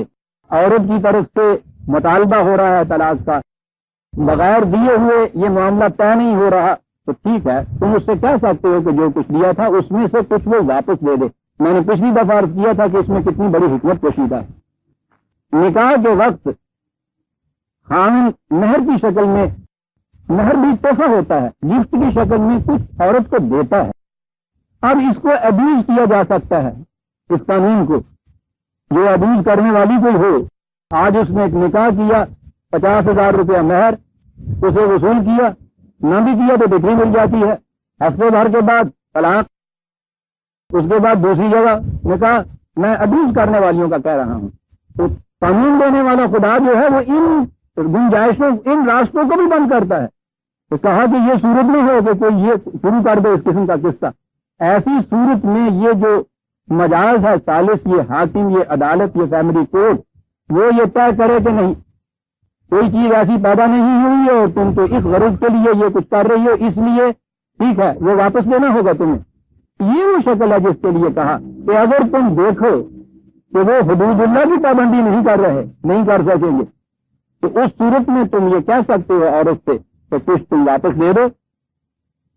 عورت کی طرف سے مطالبہ ہو رہا ہے طلاق کا، بغیر دیے ہوئے یہ معاملہ طے نہیں ہو رہا، تو ٹھیک ہے تم اس سے کہہ سکتے ہو کہ جو کچھ دیا تھا اس میں سے کچھ وہ واپس دے دے. میں نے پچھلی دفعہ عرض کیا تھا کہ اس میں کتنی بڑی حکمت پوشیدہ ہے. نکاح کے وقت خامن مہر کی شکل میں، مہر بھی تحفہ ہوتا ہے، گفٹ کی شکل میں کچھ عورت کو دیتا ہے. اب اس کو ابیوز کیا جا سکتا ہے، اس قانون کو. جو ابیوز کرنے والی کوئی ہو، آج اس نے ایک نکاح کیا، 50,000 روپیہ مہر، اسے وصول کیا، نہ بھی کیا تو ڈگری مل جاتی ہے، ہفتے بھر کے بعد طلاق، اس کے بعد دوسری جگہ نکاح. میں ابیوز کرنے والیوں کا کہہ رہا ہوں. تو قانون دینے والا خدا جو ہے وہ ان گنجائشوں، ان راستوں کو بھی بند کرتا ہے. تو کہا کہ یہ صورت نہیں ہو کہ کوئی یہ شروع کر دے اس قسم کا قصہ. ایسی صورت میں یہ جو مجاز ہے، ثالث، یہ حاکم، یہ عدالت، یہ فیملی کورٹ، وہ یہ طے کرے کہ نہیں کوئی چیز ایسی پیدا نہیں ہوئی ہے اور تم تو اس غرض کے لیے یہ کچھ کر رہی ہو، اس لیے ٹھیک ہے وہ واپس دینا ہوگا تمہیں. یہ وہ شکل ہے جس کے لیے کہا کہ اگر تم دیکھو کہ وہ حدود اللہ کی پابندی نہیں کر رہے، نہیں کر سکیں گے، تو اس صورت میں تم یہ کہہ سکتے ہو عورت سے کہ کچھ تم واپس دے دو،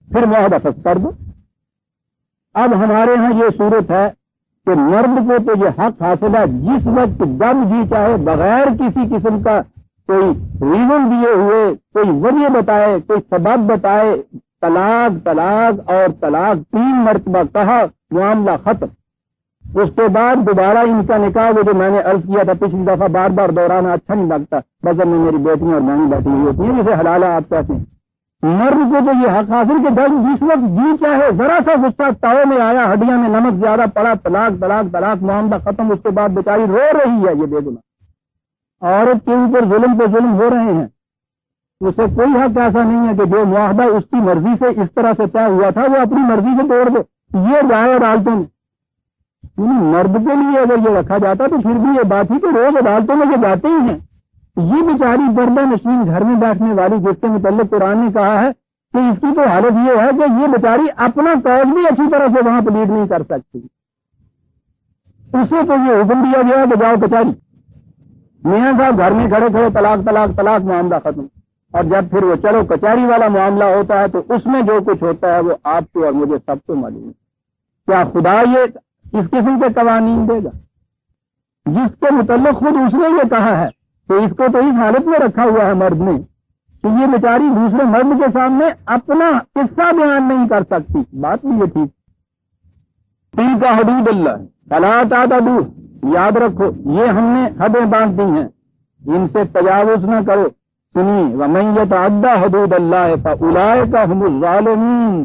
پھر معاہدہ فسخ کر دو. اب ہمارے ہاں یہ صورت ہے کہ مرد کو تو یہ حق حاصل ہے جس وقت جب جی چاہے بغیر کسی قسم کا کوئی ریزن دیے ہوئے، کوئی وجہ بتائے، کوئی سبب بتائے، طلاق طلاق اور طلاق 3 مرتبہ کہا، معاملہ ختم. اس کے بعد دوبارہ ان کا نکاح، وہ جو میں نے عرض کیا تھا پچھلی دفعہ، بار بار دہرانا اچھا نہیں لگتا، بغل میں میری بیٹیاں اور بہنیں بیٹھی ہوئی ہوتی ہیں جسے حلالہ آپ کہتے ہیں. مرد کو تو یہ حق حاصل کہ جس وقت جی چاہے، ذرا سا غصہ تاؤ میں آیا، ہڈیاں میں نمک زیادہ پڑا، طلاق طلاق طلاق، معاملہ ختم. اس کے بعد بیچاری رو رہی ہے، یہ بے گناہ عورت کے اوپر ظلم پہ ظلم ہو رہے ہیں. اسے کوئی حق ایسا نہیں ہے کہ جو معاہدہ اس کی مرضی سے اس طرح سے طے ہوا تھا وہ اپنی مرضی سے توڑ دے. یہ جائے عدالتوں میں. مرد کے لیے اگر یہ رکھا جاتا تو پھر بھی یہ بات تھی کہ روز عدالتوں میں یہ جاتے ہی ہیں. یہ بیچاری پردہ نشین گھر میں بیٹھنے والی، جس کے متعلق قرآن نے کہا ہے کہ اس کی تو حالت یہ ہے کہ یہ بیچاری اپنا کاج بھی اچھی طرح سے وہاں پلیٹ نہیں کر سکتی. اسے تو یہ حکم دیا گیا کہ جاؤ کچہری. میاں صاحب گھر میں کھڑے کھڑے طلاق طلاق طلاق، معاملہ ختم. اور جب پھر وہ چلو کچہری والا معاملہ ہوتا ہے تو اس میں جو کچھ ہوتا ہے وہ آپ کو اور مجھے سب کو معلوم ہے. کیا خدا یہ اس قسم کے قوانین دے گا جس کے متعلق خود اس نے یہ کہا ہے؟ تو اس کو تو اس حالت میں رکھا ہوا ہے مرد نے کہ یہ بیچاری دوسرے مرد کے سامنے اپنا قصہ بیان نہیں کر سکتی. بات بھی یہ ٹھیک. تلک حدود اللہ فلا تعتدوها، یاد رکھو یہ ہم نے حدیں باندھ دی ہیں، ان سے تجاوز نہ کرو. سنیے، ومن یتعدی حدود اللہ فاولئک هم الظالمون،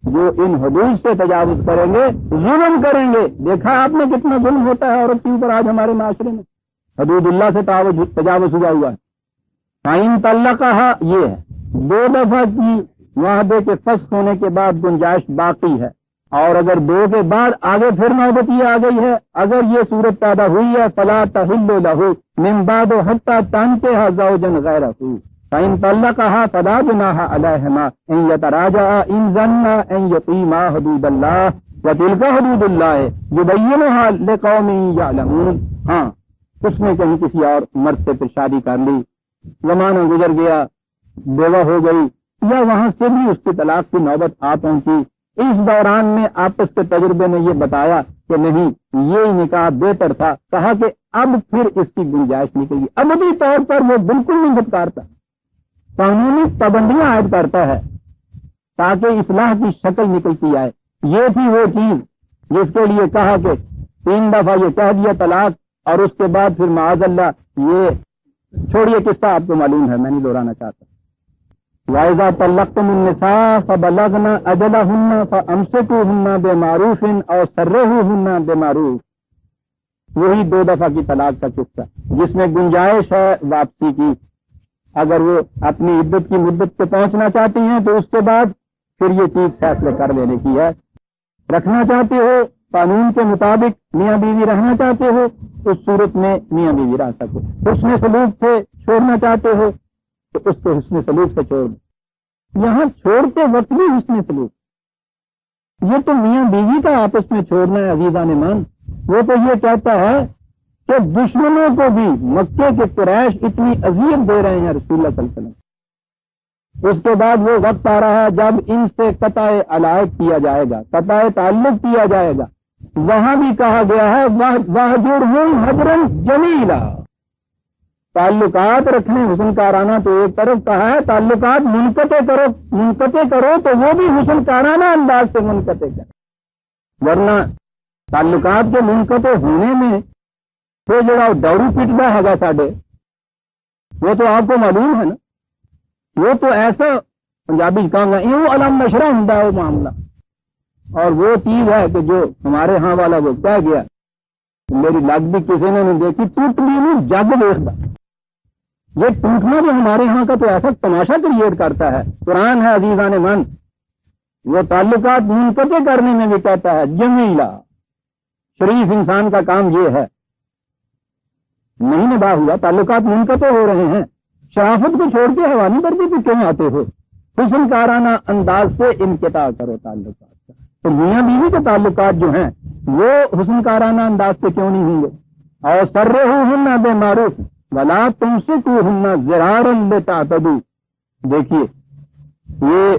جو ان حدود سے تجاوز کریں گے ظلم کریں گے. دیکھا آپ نے کتنا ظلم ہوتا ہے عورت کے اوپر آج ہمارے معاشرے میں. حدود اللہ سے تجاوز ہوا ہے. فَإِن طَلَّقَهَا، یہ ہے 2 دفعہ کی معاہدے کے فسخ ہونے کے بعد گنجائش باقی ہے. اور اگر 2 کے بعد آگے پھر نوبت یہ آ گئی ہے، اگر یہ صورت پیدا ہوئی ہے، فَلَا تَحِلُّ لَهُ مِن بَعْدُ حَتَّى تَنكِحَ زَوْجًا غَيْرَهُ فَإِن طَلَّقَهَا فَلَا جُنَاحَ عَلَيْهِمَا إِن يَتَرَاجَعَا إِن ظَنَّا أَن يُقِيمَا حُدُودَ اللَّهِ وَتِلْكَ حُدُودُ اللَّهِ يُبَيِّنُهَا لِقَوْمٍ يَعْلَمُونَ. ہاں، اس نے کہیں کسی اور مرد سے پھر شادی کر لی، زمانہ گزر گیا، بیوہ ہو گئی، یا وہاں سے بھی اس کی طلاق کی نوبت آ پہنچی. اس دوران میں آپس کے تجربے نے یہ بتایا کہ نہیں یہ نکاح بہتر تھا. کہا کہ اب پھر اس کی گنجائش نکلے گی. ابدی طور پر وہ بالکل نہیں پھٹکارتا، قانونی پابندیاں عائد کرتا ہے تاکہ اصلاح کی شکل نکلتی آئے. یہ تھی وہ چیز جس کے لیے کہا کہ 3 دفعہ یہ کہہ دیا طلاق، اور اس کے بعد پھر معاذ اللہ یہ چھوڑیے قصہ آپ کو معلوم ہے، میں نہیں دہرانا چاہتا۔ وَإِذَا طَلَّقْتُمُ النِّسَاءَ فَبَلَغْنَ أَجَلَهُنَّ فَأَمْسِكُوهُنَّ بِمَعْرُوفٍ أَوْ سَرِّحُوهُنَّ بِمَعْرُوفٍ، وہی 2 دفعہ کی طلاق کا قصہ جس میں گنجائش ہے واپسی کی۔ اگر وہ اپنی عدت کی مدت پہ پہنچنا چاہتی ہیں تو اس کے بعد پھر یہ چیز فیصلے کر لینے کی ہے۔ رکھنا چاہتے ہو قانون کے مطابق، میاں بیوی رہنا چاہتے ہو، اس صورت میں میاں بیوی رہ سکو۔ حسن سلوک سے چھوڑنا چاہتے ہو تو اس کو حسن سلوک سے چھوڑ دو۔ یہاں چھوڑتے وقت بھی حسن سلوک، یہ تو میاں بیوی کا آپس میں چھوڑنا ہے عزیزان مان۔ وہ تو یہ کہتا ہے کہ دشمنوں کو بھی مکے کے قریش اتنی اذیت دے رہے ہیں رسول اللہ صلی اللہ علیہ وسلم، اس کے بعد وہ وقت آ رہا ہے جب ان سے قطع علائق کیا جائے گا، قطع تعلق کیا جائے گا۔ وہاں بھی کہا گیا ہے وَاهْجُرْهُمْ هَجْرًا جَمِيلًا، تعلقات رکھنے حسن کارانہ تو ایک طرف کہا ہے، تعلقات منقطع کرو تو وہ بھی حسن کارانہ انداز سے منقطع کرو، ورنہ تعلقات کے منقطع ہونے میں وہ جڑا دورو پٹتا ہے ساڈے، وہ تو آپ کو معلوم ہے نا، وہ تو ایسا پنجابی کہوں گا یوں علم نشرہ ہوں وہ معاملہ، اور وہ چیز ہے کہ جو ہمارے ہاں والا وہ کہہ گیا، میری لگ بھی کسی نے نہیں دیکھی، ٹوٹنی نہیں جگ دیکھتا۔ یہ ٹوٹنا جو ہمارے ہاں کا تو ایسا تماشا کریٹ کرتا ہے۔ قرآن ہے عزیزان من، وہ تعلقات منقطع کرنے میں بھی کہتا ہے جمیلہ، شریف انسان کا کام یہ ہے۔ نہیں نباہ ہوا، تعلقات منقطع ہو رہے ہیں، شرافت کو چھوڑ کے حوانی درجے پہ کیوں آتے ہو؟ حسن کارانہ انداز سے انقطاع کرو تعلقات کا۔ تو میاں بیوی کے تعلقات جو ہیں وہ حسن کارانہ انداز سے کیوں نہیں ہوں گے؟ اور سرّحوہن بمعروف ولا تمسکوہن ضرارا لتعتدوا، دیکھیے یہ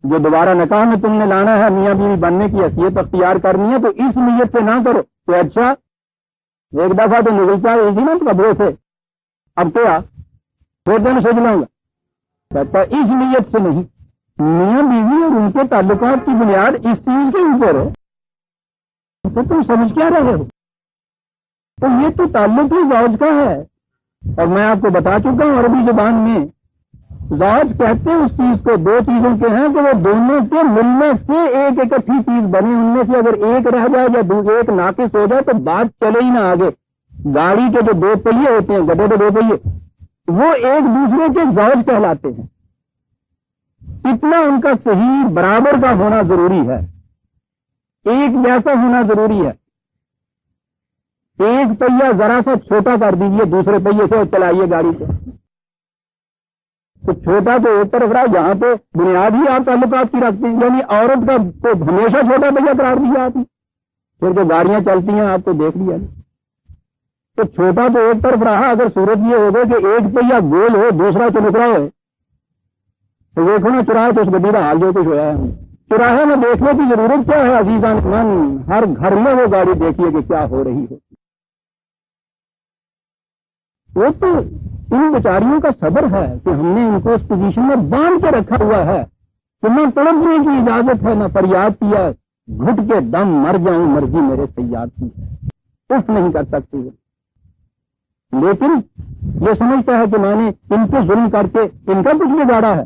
جو دوبارہ نکاح میں تم نے لانا ہے، میاں بیوی بننے کی حیثیت اختیار کرنی ہے، تو اس نیت سے نہ کرو کہ اچھا ایک دفعہ تو نکلتا ہے اسی نا قبروں سے، اب کیا پھر دن سوچ لوں گا، کہتا اس نیت سے نہیں۔ میاں بیوی اور ان کے تعلقات کی بنیاد اس چیز کے اوپر ہے، تو تم سمجھ کیا رہے ہو؟ تو یہ تو تعلق ہی زوج کا ہے، اور میں آپ کو بتا چکا ہوں عربی زبان میں زوج کہتے ہیں اس چیز کو 2 چیزوں کے ہیں کہ وہ دونوں کے ملنے سے ایک اکٹھی چیز بنے، ان میں سے اگر ایک رہ جائے یا ایک ناقص ہو جائے تو بات چلے ہی نہ آگے۔ گاڑی کے جو 2 پہیے ہوتے ہیں، گدے کے 2 پہیے، وہ ایک دوسرے کے زوج کہلاتے ہیں، اتنا ان کا صحیح برابر کا ہونا ضروری ہے، ایک جیسا ہونا ضروری ہے۔ ایک پہیہ ذرا سا چھوٹا کر دیجئے دوسرے پہیے سے اور چلائیے گاڑی کو، تو چھوٹا تو ایک طرف رہا، یہاں تو بنیاد ہی آپ تعلقات کی رکھتے ہیں، یعنی عورت کا تو ہمیشہ چھوٹا پہیہ قرار دیا آپ نے، پھر جو گاڑیاں چلتی ہیں آپ کو دیکھ لیا، تو چھوٹا تو ایک طرف رہا۔ اگر صورت یہ ہوگا کہ ایک پہیہ گول ہو دوسرا چمکرا ہو تو دیکھو نا چراہے تو اس گڈی کا حال جو کچھ ہوا ہے، چراہے میں دیکھنے کی ضرورت کیا ہے عزیزان من؟ ہر گھر میں وہ گاڑی دیکھیے کہ کیا ہو رہی ہے۔ وہ تو ان بیچاریوں کا صبر ہے کہ ہم نے ان کو اس پوزیشن میں باندھ کے رکھا ہوا ہے کہ نہ تڑپنے کی اجازت ہے نہ فریاد کیا، گھٹ کے دم مر جاؤں مرضی میرے سیاد کی ہے، اف نہیں کر سکتی وہ، لیکن یہ سمجھتا ہے کہ میں نے ان کو ظلم کر کے ان کا کچھ بگاڑا ہے،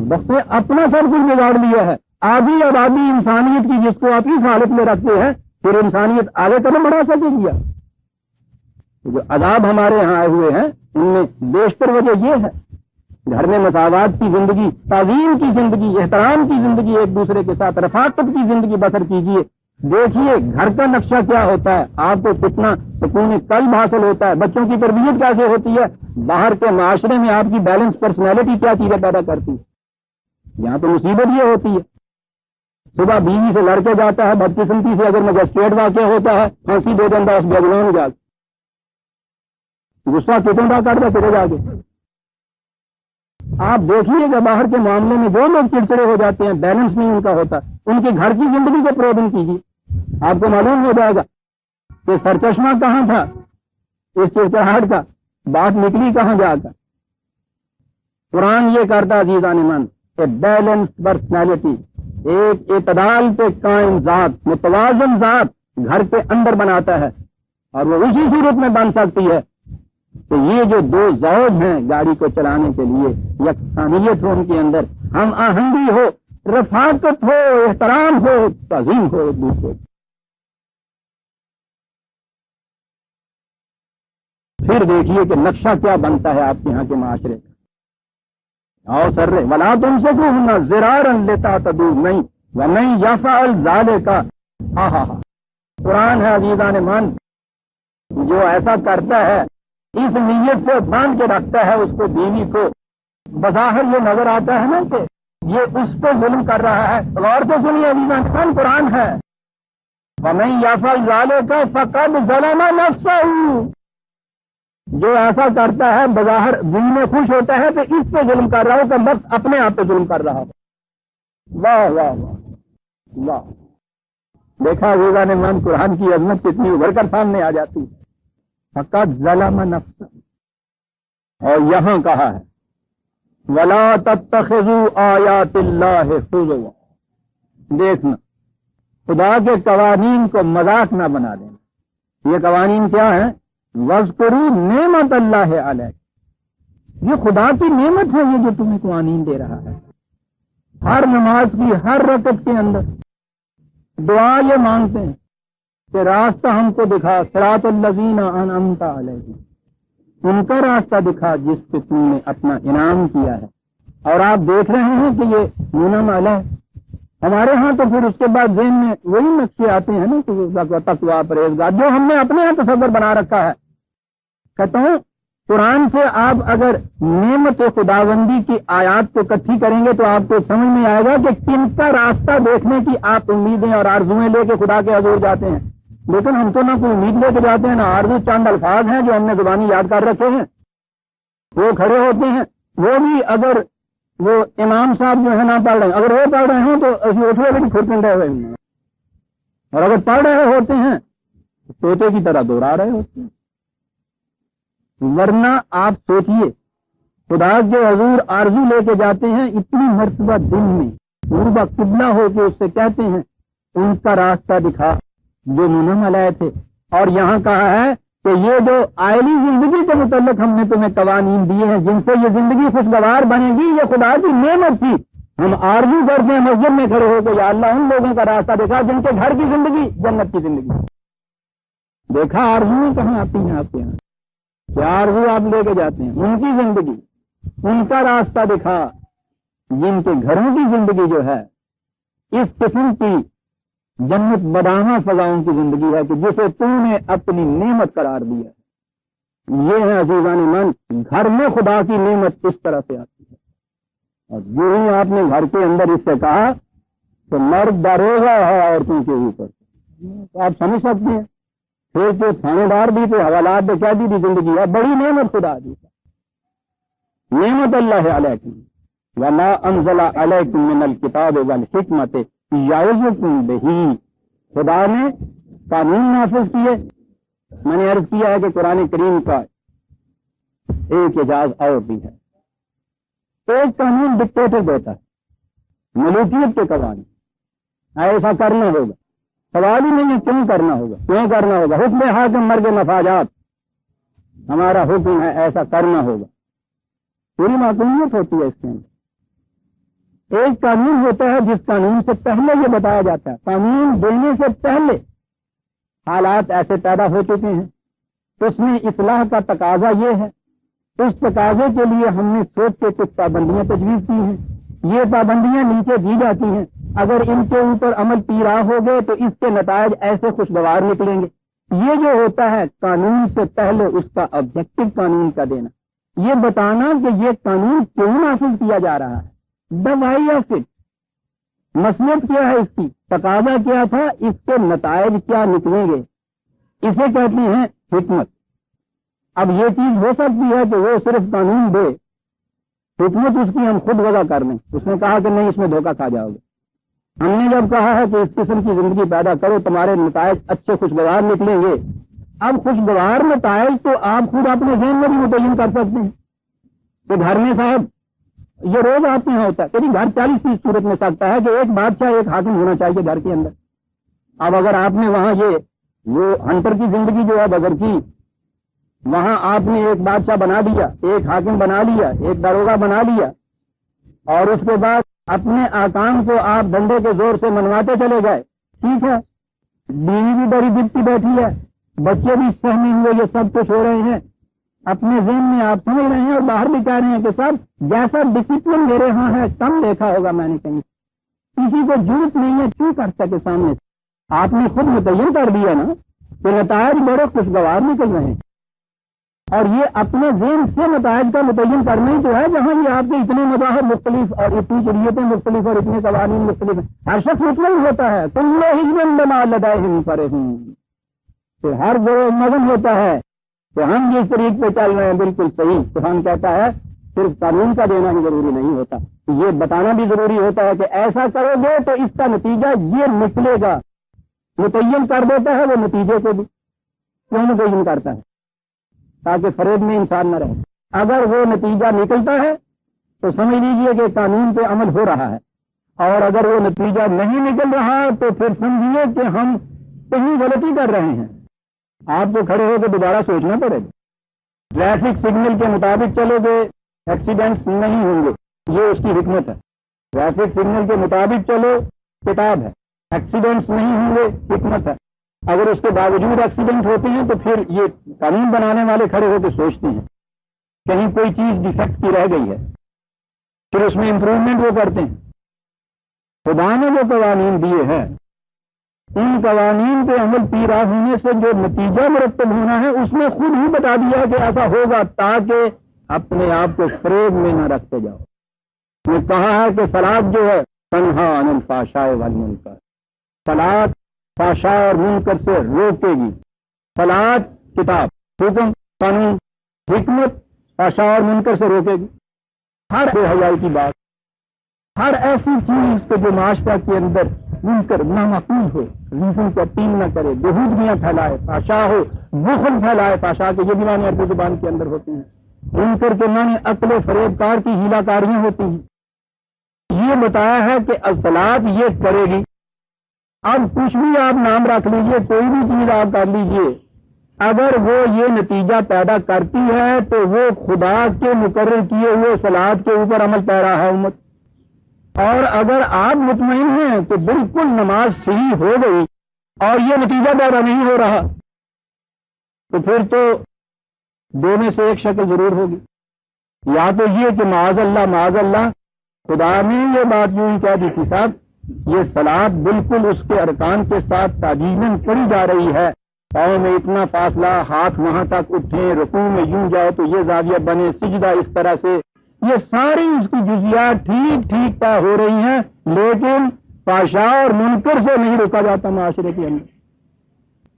وقت میں اپنا سب کچھ بگاڑ لیا ہے۔ آدھی آبادی انسانیت کی جس کو آپ اس حالت میں رکھتے ہیں، پھر انسانیت آگے قدم بڑھا سکے گی؟ جو عذاب ہمارے یہاں آئے ہوئے ہیں ان میں بیشتر وجہ یہ ہے، گھر میں مساوات کی زندگی، تعظیم کی زندگی، احترام کی زندگی، ایک دوسرے کے ساتھ رفاقت کی زندگی بسر کیجیے۔ دیکھیے گھر کا نقشہ کیا ہوتا ہے، آپ کو کتنا سکون قلب حاصل ہوتا ہے، بچوں کی تربیت کیسے ہوتی ہے، باہر کے معاشرے میں آپ کی بیلنس پرسنالٹی کیا چیزیں پیدا کرتی ہے۔ یہاں تو مصیبت یہ ہوتی ہے، صبح بیوی سے لڑ کے جاتا ہے، بدقسمتی سے اگر مجسٹریٹ واقع ہوتا ہے پھانسی دے دینا اس بیگلان جا کے، غصہ کتوں کا کرتا چلے جا کے۔ آپ دیکھیے کہ باہر کے معاملے میں جو لوگ چڑچڑے ہو جاتے ہیں، بیلنس نہیں ان کا ہوتا، ان کے گھر کی زندگی کو پروبن کیجیے، آپ کو معلوم ہو جائے گا کہ سرچشمہ کہاں تھا اس چڑچڑاہٹ کا، بات نکلی کہاں جا کر۔ قرآن یہ کرتا عزیزان من کہ بیلنس پرسنالٹی، ایک اعتدال پہ قائم ذات، متوازن ذات، گھر کے اندر بناتا ہے اور وہ اسی صورت میں بن سکتی ہے کہ یہ جو دو زوج ہیں گاڑی کو چلانے کے لیے یکسانیت ہو ان کے اندر، ہم آہنگی ہو، رفاقت ہو، احترام ہو، تعظیم ہو ایک دوسرے کی۔ پھر دیکھیے کہ نقشہ کیا بنتا ہے آپ کے یہاں کے معاشرے کا۔ اور سر ولا تم سے کو ہونا زرارن لیتا تدو نہیں و نہیں یافعل ذالک کا۔ ہاں ہاں ہاں، قرآن ہے عزیزان من، جو ایسا کرتا ہے اس نیت سے باندھ کے رکھتا ہے اس کو بیوی کو، بظاہر یہ نظر آتا ہے نا کہ یہ اس پہ ظلم کر رہا ہے۔ غور سے سنیے عزیزان من، قرآن ہے وَمَن يَفْعَلْ ذَلِكَ فَقَدْ ظَلَمَ نَفْسَهُ، جو ایسا کرتا ہے بظاہر دل میں خوش ہوتا ہے تو اس پہ ظلم کر رہا ہو، کہ بس اپنے آپ پہ ظلم کر رہا ہو۔ واہ واہ واہ واہ، دیکھا عزیزان من قرآن کی عظمت کتنی ابھر کر سامنے آ جاتی ہے۔ فقط ظلم نفس، اور یہاں کہا ہے وَلَا تَتَّخِذُوا آیَاتِ اللَّهِ هُزُوًا، دیکھنا خدا کے قوانین کو مذاق نہ بنا دینا۔ یہ قوانین کیا ہیں؟ وَاذْكُرُوا نِعْمَتَ اللَّهِ عَلَيْكُمْ، یہ خدا کی نعمت ہے یہ جو تمہیں قوانین دے رہا ہے۔ ہر نماز کی ہر رکعت کے اندر دعا یہ مانگتے ہیں کہ راستہ ہم کو دکھا، صراط الذین انعمت علیہم، ان کا راستہ دکھا جس پہ تم نے اپنا انعام کیا ہے۔ اور آپ دیکھ رہے ہیں کہ یہ منعم علیہ ہمارے ہاں، تو پھر اس کے بعد ذہن میں وہی نقشے آتے ہیں نا کہ تقویٰ پرہیزگار، جو ہم نے اپنے ہاں تصور بنا رکھا ہے۔ کہتا ہوں قرآن سے آپ اگر نعمت خداوندی کی آیات کو اکٹھی کریں گے تو آپ کو سمجھ میں آئے گا کہ کن کا راستہ دیکھنے کی آپ امیدیں اور آرزویں لے کے خدا کے حضور جاتے ہیں۔ لیکن ہم تو نہ کوئی امید لے کے جاتے ہیں، نہ آرزو، چند الفاظ ہیں جو ہم نے زبانی یاد کر رکھے ہیں، وہ کھڑے ہوتے ہیں، وہ بھی اگر وہ امام صاحب جو ہے نہ پڑھ رہے ہیں، اگر وہ پڑھ رہے ہیں تو اسی اٹھے ہوئے کھڑپنڈے ہوئے ہیں، اور اگر پڑھ رہے ہوتے ہیں تو طوطے کی طرح دوہرا رہے ہوتے ہیں۔ ورنہ آپ سوچئے خدا کے حضور آرزو لے کے جاتے ہیں، اتنی مرتبہ دن میں غربہ قبلہ ہو کے اس سے کہتے ہیں ان کا راستہ دکھا جو منعم علیہ تھے۔ اور یہاں کہا ہے کہ یہ جو آئلی زندگی کے متعلق ہم نے تمہیں قوانین دیے ہیں جن سے یہ زندگی خوشگوار بنے گی، یہ خدا کی نعمت تھی۔ ہم آرزو کرتے ہیں مسجد میں کھڑے ہو کے یا اللہ ان لوگوں کا راستہ دکھا جن کے گھر کی زندگی جنت کی زندگی۔ دیکھا آرزویں کہاں آتی ہیں آپ کے یہاں؟ کیا آرزو آپ لے کے جاتے ہیں؟ ان کی زندگی، ان کا راستہ دکھا جن کے گھروں کی زندگی جو ہے اس قسم کی جنت بدامہ فضاؤں کی زندگی ہے کہ جسے تم نے اپنی نعمت قرار دیا ہے۔ یہ ہے عزیزان من، گھر میں خدا کی نعمت اس طرح سے آتی ہے۔ اور جو ہی آپ نے گھر کے اندر اس سے کہا کہ مرد داروغہ ہے عورتوں کے اوپر، تو آپ سمجھ سکتے ہیں پھر جو تھانے دار بھی تھے، حوالات میں کیا دی زندگی ہے، بڑی نعمت خدا دی ہے۔ نعمت اللہ علیکم وما انزل علیکم من الکتاب والحکمت یعظکم بہ، خدا نے قانون نافذ کیے۔ میں نے عرض کیا ہے کہ قرآن کریم کا ایک اعجاز اور بھی ہے، ایک قانون ڈکٹیٹر دیتا ہے، ملوکیت کے قوانین، ایسا کرنا ہوگا، سوال ہی نہیں ہے کیوں کرنا ہوگا، کیوں کرنا ہوگا، حکم حاکم مرگ مفاجات، ہمارا حکم ہے ایسا کرنا ہوگا، پوری معقولیت ہوتی ہے اس کے اندر۔ ایک قانون ہوتا ہے جس قانون سے پہلے یہ بتایا جاتا ہے، قانون دینے سے پہلے حالات ایسے پیدا ہو چکے ہیں، اس میں اصلاح کا تقاضا یہ ہے، اس تقاضے کے لیے ہم نے سوچ کے کچھ پابندیاں تجویز کی ہیں، یہ پابندیاں نیچے دی جاتی ہیں، اگر ان کے اوپر عمل پیرا ہو گئے تو اس کے نتائج ایسے خوشگوار نکلیں گے۔ یہ جو ہوتا ہے قانون سے پہلے اس کا آبجیکٹو قانون کا دینا، یہ بتانا کہ یہ قانون کیوں نافذ کیا جا رہا ہے، دوائی یا فٹ مصلحت کیا ہے، اس کی تقاضا کیا تھا، اس کے نتائج کیا نکلیں گے، اسے کہتے ہیں حکمت۔ اب یہ چیز ہو سکتی ہے کہ وہ صرف قانون دے، حکمت اس کی ہم خود وضع کر لیں۔ اس نے کہا کہ نہیں اس میں دھوکہ کھا جاؤ گے، ہم نے جب کہا ہے کہ اس قسم کی زندگی پیدا کرو تمہارے نتائج اچھے خوشگوار نکلیں گے، اب خوشگوار نتائج تو آپ خود اپنے ذہن میں بھی متعین کر سکتے ہیں کہ گھر میں صاحب یہ روز آپ کے یہاں ہوتا ہے کہ گھر 40 صورت میں سکتا ہے کہ ایک بادشاہ ایک حاکم ہونا چاہیے گھر کے اندر، اب اگر آپ نے وہاں وہ ہنٹر کی زندگی جو ہے بغیر کی، وہاں آپ نے ایک بادشاہ بنا دیا، ایک حاکم بنا لیا، ایک داروغہ بنا لیا، اور اس کے بعد اپنے آکام کو آپ ڈنڈے کے زور سے منواتے چلے گئے، ٹھیک ہے، بیوی بھی بڑی دبتی بیٹھی ہے، بچے بھی سہمی ہوئے، یہ سب کچھ ہو رہے ہیں، اپنے ذہن میں آپ سمجھ رہے ہیں اور باہر بھی کہہ رہے ہیں کہ سب جیسا ڈسپلن میرے ہاں ہے کم دیکھا ہوگا میں نے کہیں، کسی کو ضرورت نہیں ہے کیوں کر سکے سامنے سے، آپ نے خود متعین کر دیا نا کہ نتائج بڑے خوشگوار نکل رہے ہیں، اور یہ اپنے ذہن سے نتائج کا متعین کرنا ہی تو ہے، جہاں یہ آپ کے اتنے مذاہب مختلف اور اتنی شریعتیں مختلف اور اتنے قوانین مختلف ہیں، ہر شخص مطمئن ہوتا ہے، تم لوگ حزب بما لدیہم فرحون، تو ہر گروہ مگن ہوتا ہے تو ہم جس طریق پہ چل رہے ہیں بالکل صحیح، قرآن کہتا ہے صرف قانون کا دینا ہی ضروری نہیں ہوتا، یہ بتانا بھی ضروری ہوتا ہے کہ ایسا کرو گے تو اس کا نتیجہ یہ نکلے گا، متعین کر دیتا ہے وہ نتیجے کو بھی، کیوں متعین کرتا ہے؟ تاکہ فریب میں انسان نہ رہے، اگر وہ نتیجہ نکلتا ہے تو سمجھ لیجئے کہ قانون پہ عمل ہو رہا ہے، اور اگر وہ نتیجہ نہیں نکل رہا تو پھر سمجھیے کہ ہم کہیں غلطی کر رہے ہیں، آپ کو کھڑے ہو کے دوبارہ سوچنا پڑے گا، ٹریفک سگنل کے مطابق چلو گے ایکسیڈنٹس نہیں ہوں گے، یہ اس کی حکمت ہے، ٹریفک سگنل کے مطابق چلو کتاب ہے، ایکسیڈنٹس نہیں ہوں گے حکمت ہے، اگر اس کے باوجود ایکسیڈنٹ ہوتے ہیں تو پھر یہ قانون بنانے والے کھڑے ہو کے سوچتے ہیں کہیں کوئی چیز ڈیفیکٹ کی رہ گئی ہے، پھر اس میں امپروومنٹ وہ کرتے ہیں، خدا نے جو قوانین دیے ہیں ان قوانین پہ عمل پیرا ہونے سے جو نتیجہ مرتب ہونا ہے اس نے خود ہی بتا دیا کہ ایسا ہوگا، تاکہ اپنے آپ کو فریب میں نہ رکھتے جاؤ، نے کہا ہے کہ صلاۃ جو ہے تنہا عن الفحشاء والمنکر، صلاۃ فحشاء اور منکر سے روکے گی، صلاۃ کتاب حکم قانون حکمت فحشاء اور منکر سے روکے گی، ہر بے حیائی کی بات، ہر ایسی چیز کو جو معاشرہ کے اندر منکر نامعقول ہو، ریزن کو اپیل نہ کرے، بہودگیاں پھیلائے، فحشاء ہو، بخل پھیلائے، فحشاء کے یہ بھی معنی عربی زبان کے اندر ہوتے ہیں، منکر کے معنی عقل و فریب کار کی ہیلا کاریاں ہوتی ہیں، یہ بتایا ہے کہ الصلاۃ یہ کرے گی، اب کچھ بھی آپ نام رکھ لیجئے، کوئی بھی چیز آپ کر لیجئے، اگر وہ یہ نتیجہ پیدا کرتی ہے تو وہ خدا کے مقرر کیے ہوئے صلاۃ کے اوپر عمل پیرا ہے امت، اور اگر آپ مطمئن ہیں کہ بالکل نماز صحیح ہو گئی اور یہ نتیجہ پیدا نہیں ہو رہا تو پھر تو دو میں سے ایک شکل ضرور ہوگی، یا تو یہ کہ معاذ اللہ خدا نے یہ بات یوں ہی کہہ دی تھی صاحب یہ صلاۃ بالکل اس کے ارکان کے ساتھ تعجیلاً پڑھی جا رہی ہے، پاؤں میں اتنا فاصلہ، ہاتھ وہاں تک اٹھیں، رکوع میں یوں جاؤ تو یہ زاویہ بنے، سجدہ اس طرح سے، یہ ساری اس کی جزیات ٹھیک طے ہو رہی ہیں، لیکن فحشاء اور منکر سے نہیں روکا جاتا معاشرے کے اندر،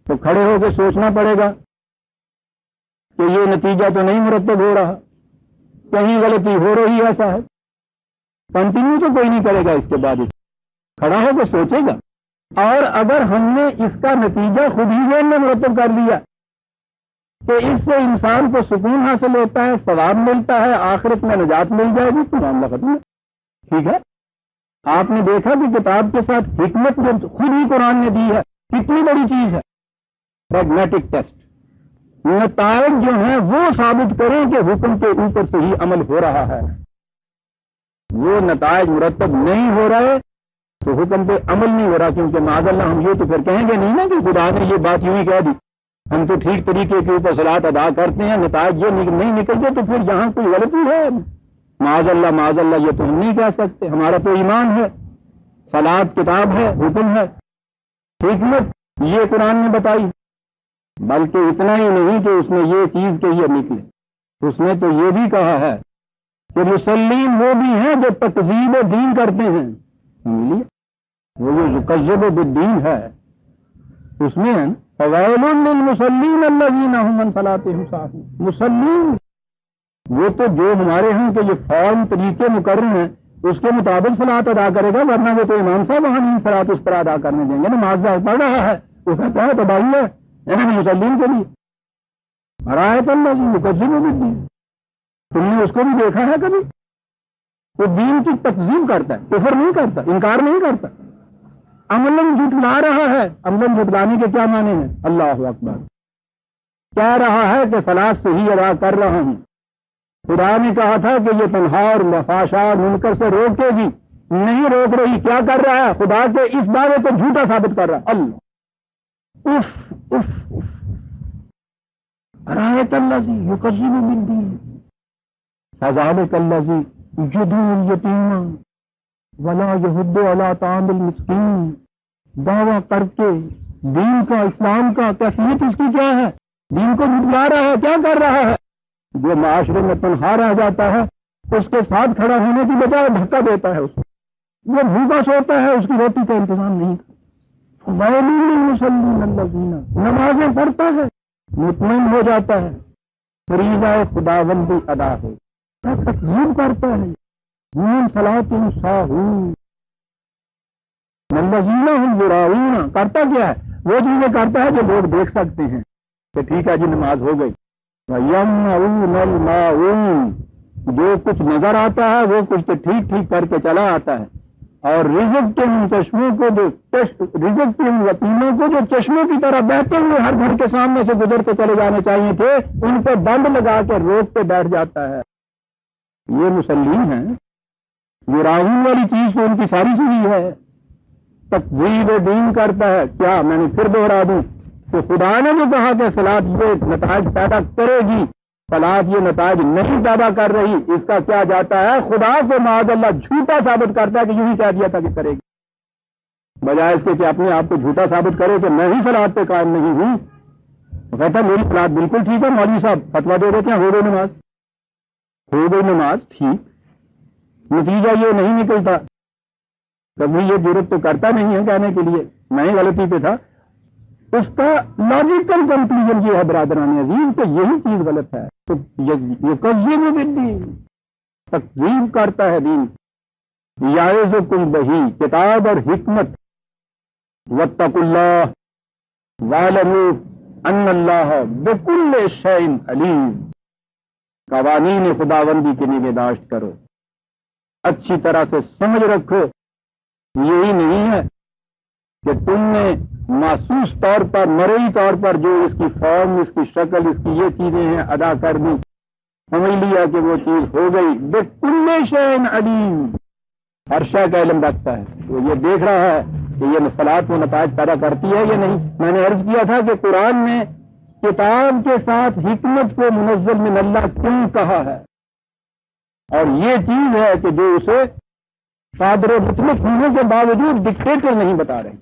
تو کھڑے ہو کے سوچنا پڑے گا کہ یہ نتیجہ تو نہیں مرتب ہو رہا، کہیں غلطی ہو رہی ایسا ہے، کنٹینیو تو کوئی نہیں کرے گا، اس کے بعد کھڑا ہو کے سوچے گا، اور اگر ہم نے اس کا نتیجہ خود ہی ذہن میں مرتب کر لیا کہ اس سے انسان کو سکون حاصل ہوتا ہے، ثواب ملتا ہے، آخرت میں نجات مل جائے گی تو معاملہ ختم ہے، ٹھیک ہے، آپ نے دیکھا کہ کتاب کے ساتھ حکمت جو خود ہی قرآن نے دی ہے کتنی بڑی چیز ہے، پریگمیٹک ٹیسٹ، نتائج جو ہیں وہ ثابت کریں کہ حکم کے اوپر سے ہی عمل ہو رہا ہے، وہ نتائج مرتب نہیں ہو رہے تو حکم پہ عمل نہیں ہو رہا، کیونکہ معاذ اللہ ہم یہ تو پھر کہیں گے نہیں نا کہ خدا نے یہ بات یوں ہی کہہ دی، ہم تو ٹھیک طریقے کے اوپر صلاۃ ادا کرتے ہیں، نتائج یہ نہیں نکلتے تو پھر یہاں کوئی غلطی ہے، معاذ اللہ یہ تو ہم نہیں کہہ سکتے، ہمارا تو ایمان ہے، صلاۃ کتاب ہے، حکم ہے، حکمت یہ قرآن نے بتائی، بلکہ اتنا ہی نہیں کہ اس نے یہ چیز کہ یہ نکلے، اس نے تو یہ بھی کہا ہے کہ مسلم وہ بھی ہیں جو تکذیب دین کرتے ہیں، وہ جو یکذب بالدین ہے اس میں فویل للمصلین الذین هم عن صلاتهم ساہون، مسلم وہ تو جو ہمارے ہاں کے یہ فارم طریقے مقرر ہیں اس کے مطابق صلاۃ ادا کرے گا، ورنہ وہ تو امام صاحب وہاں نہیں صلاۃ اس پر ادا کرنے دیں گے، نماز پڑھ رہا ہے وہ کہتا ہے تباہی ہے مسلم کے لیے، رایت اللہ یکذب بالدین، تم نے اس کو بھی دیکھا ہے کبھی؟ وہ دین کی تکذیب کرتا ہے، کفر نہیں کرتا، انکار نہیں کرتا، عملاً جھٹلا رہا ہے. عملاً جھٹلانے کے کیا معنی ہیں؟ اللہ اکبر. کہہ رہا ہے کہ صلاۃ صحیح ادا کر رہا ہوں. خدا نے کہا تھا کہ یہ تنہا اور فحشاء منکر سے روکے گی، نہیں روک رہی. کیا کر رہا ہے؟ خدا کے اس دعوے کو جھوٹا ثابت کر رہا ہے. اللہ اف اف اف. رایت الذی یکذب بالدین فذلک الذی یدعو الیتیم ولا یحض علی طعام المسکین. دعویٰ کر کے دین کا، اسلام کا کیفیت اس کی کیا ہے؟ دین کو جھٹلا رہا ہے. کیا کر رہا ہے؟ جو معاشرے میں تنہا رہ جاتا ہے اس کے ساتھ کھڑا ہونے کی بجائے دھکا دیتا ہے. اس کو وہ بھوکا سوتا ہے، اس کی روٹی کا انتظام نہیں کرتا. ویل للمصلین الذین، نمازیں پڑھتا ہے، مطمئن ہو جاتا ہے، فریضہ خداوندی ادا ہے، تقسیم کرتا ہے. صلاۃ ساہون الذین هم یراؤون. کرتا کیا ہے؟ وہ چیزیں کرتا ہے جو لوگ دیکھ سکتے ہیں کہ ٹھیک ہے جی نماز ہو گئی. وَيَمْنَعُونَ الْمَاعُونَ. جو کچھ نظر آتا ہے وہ کچھ تو ٹھیک ٹھیک کر کے چلا آتا ہے. اور رزق کے ان چشموں کو جو رزق کے ان یتیموں کو جو چشموں کی طرح بہتے ہوئے ہر گھر کے سامنے سے گزرتے چلے جانے چاہیے تھے، ان پہ بند لگا کے روک کے بیٹھ جاتا ہے. یہ مسلم ہیں. یراؤون والی چیز تو ان کی ساری صحیح ہے. تقزیب دین کرتا ہے. کیا میں نے پھر دوہرا دوں کہ خدا نے جو کہا کہ صلاۃ یہ نتائج پیدا کرے گی، صلاۃ یہ نتائج نہیں پیدا کر رہی. اس کا کیا جاتا ہے؟ خدا کو معاذ اللہ جھوٹا ثابت کرتا ہے کہ یوں ہی کہہ دیا تھا کہ کرے گی، بجائے اس کے کہ اپنے آپ کو جھوٹا ثابت کرے کہ میں ہی صلاۃ پہ قائم نہیں ہوں. وہ کہتا ہے میری صلاۃ بالکل ٹھیک ہے. مولوی صاحب فتویٰ دے دیتے ہیں ہو گئی نماز، ہو گئی نماز ٹھیک. نتیجہ یہ نہیں نکلتا. کبھی یہ ضرورت تو کرتا نہیں ہے کہنے کے لیے میں ہی غلطی پہ تھا. اس کا لاجیکل کنکلوژن یہ ہے برادران عزیز کہ یہی چیز غلط ہے. تو یہ تقزیب بالدین، تقزیب کرتا ہے دین. یعظکم بہ، کتاب اور حکمت. واتقوا اللہ واعلموا ان اللہ بکل شیء علیم. قوانین خداوندی کی نگہداشت کرو، اچھی طرح سے سمجھ رکھو. یہی نہیں ہے کہ تم نے محسوس طور پر، مرئی طور پر جو اس کی فارم، اس کی شکل، اس کی یہ چیزیں ہیں ادا کر دی، سمجھ لیا کہ وہ چیز ہو گئی. بکل شیء علیم، ہر شے کا علم رکھتا ہے. وہ یہ دیکھ رہا ہے کہ یہ صلاۃ و نتائج پیدا کرتی ہے یا نہیں. میں نے عرض کیا تھا کہ قرآن نے کتاب کے ساتھ حکمت کو منزل من اللہ کیوں کہا ہے، اور یہ چیز ہے کہ جو اسے قادر و مطلق ہونے کے باوجود ڈکٹیٹر نہیں بتا رہے.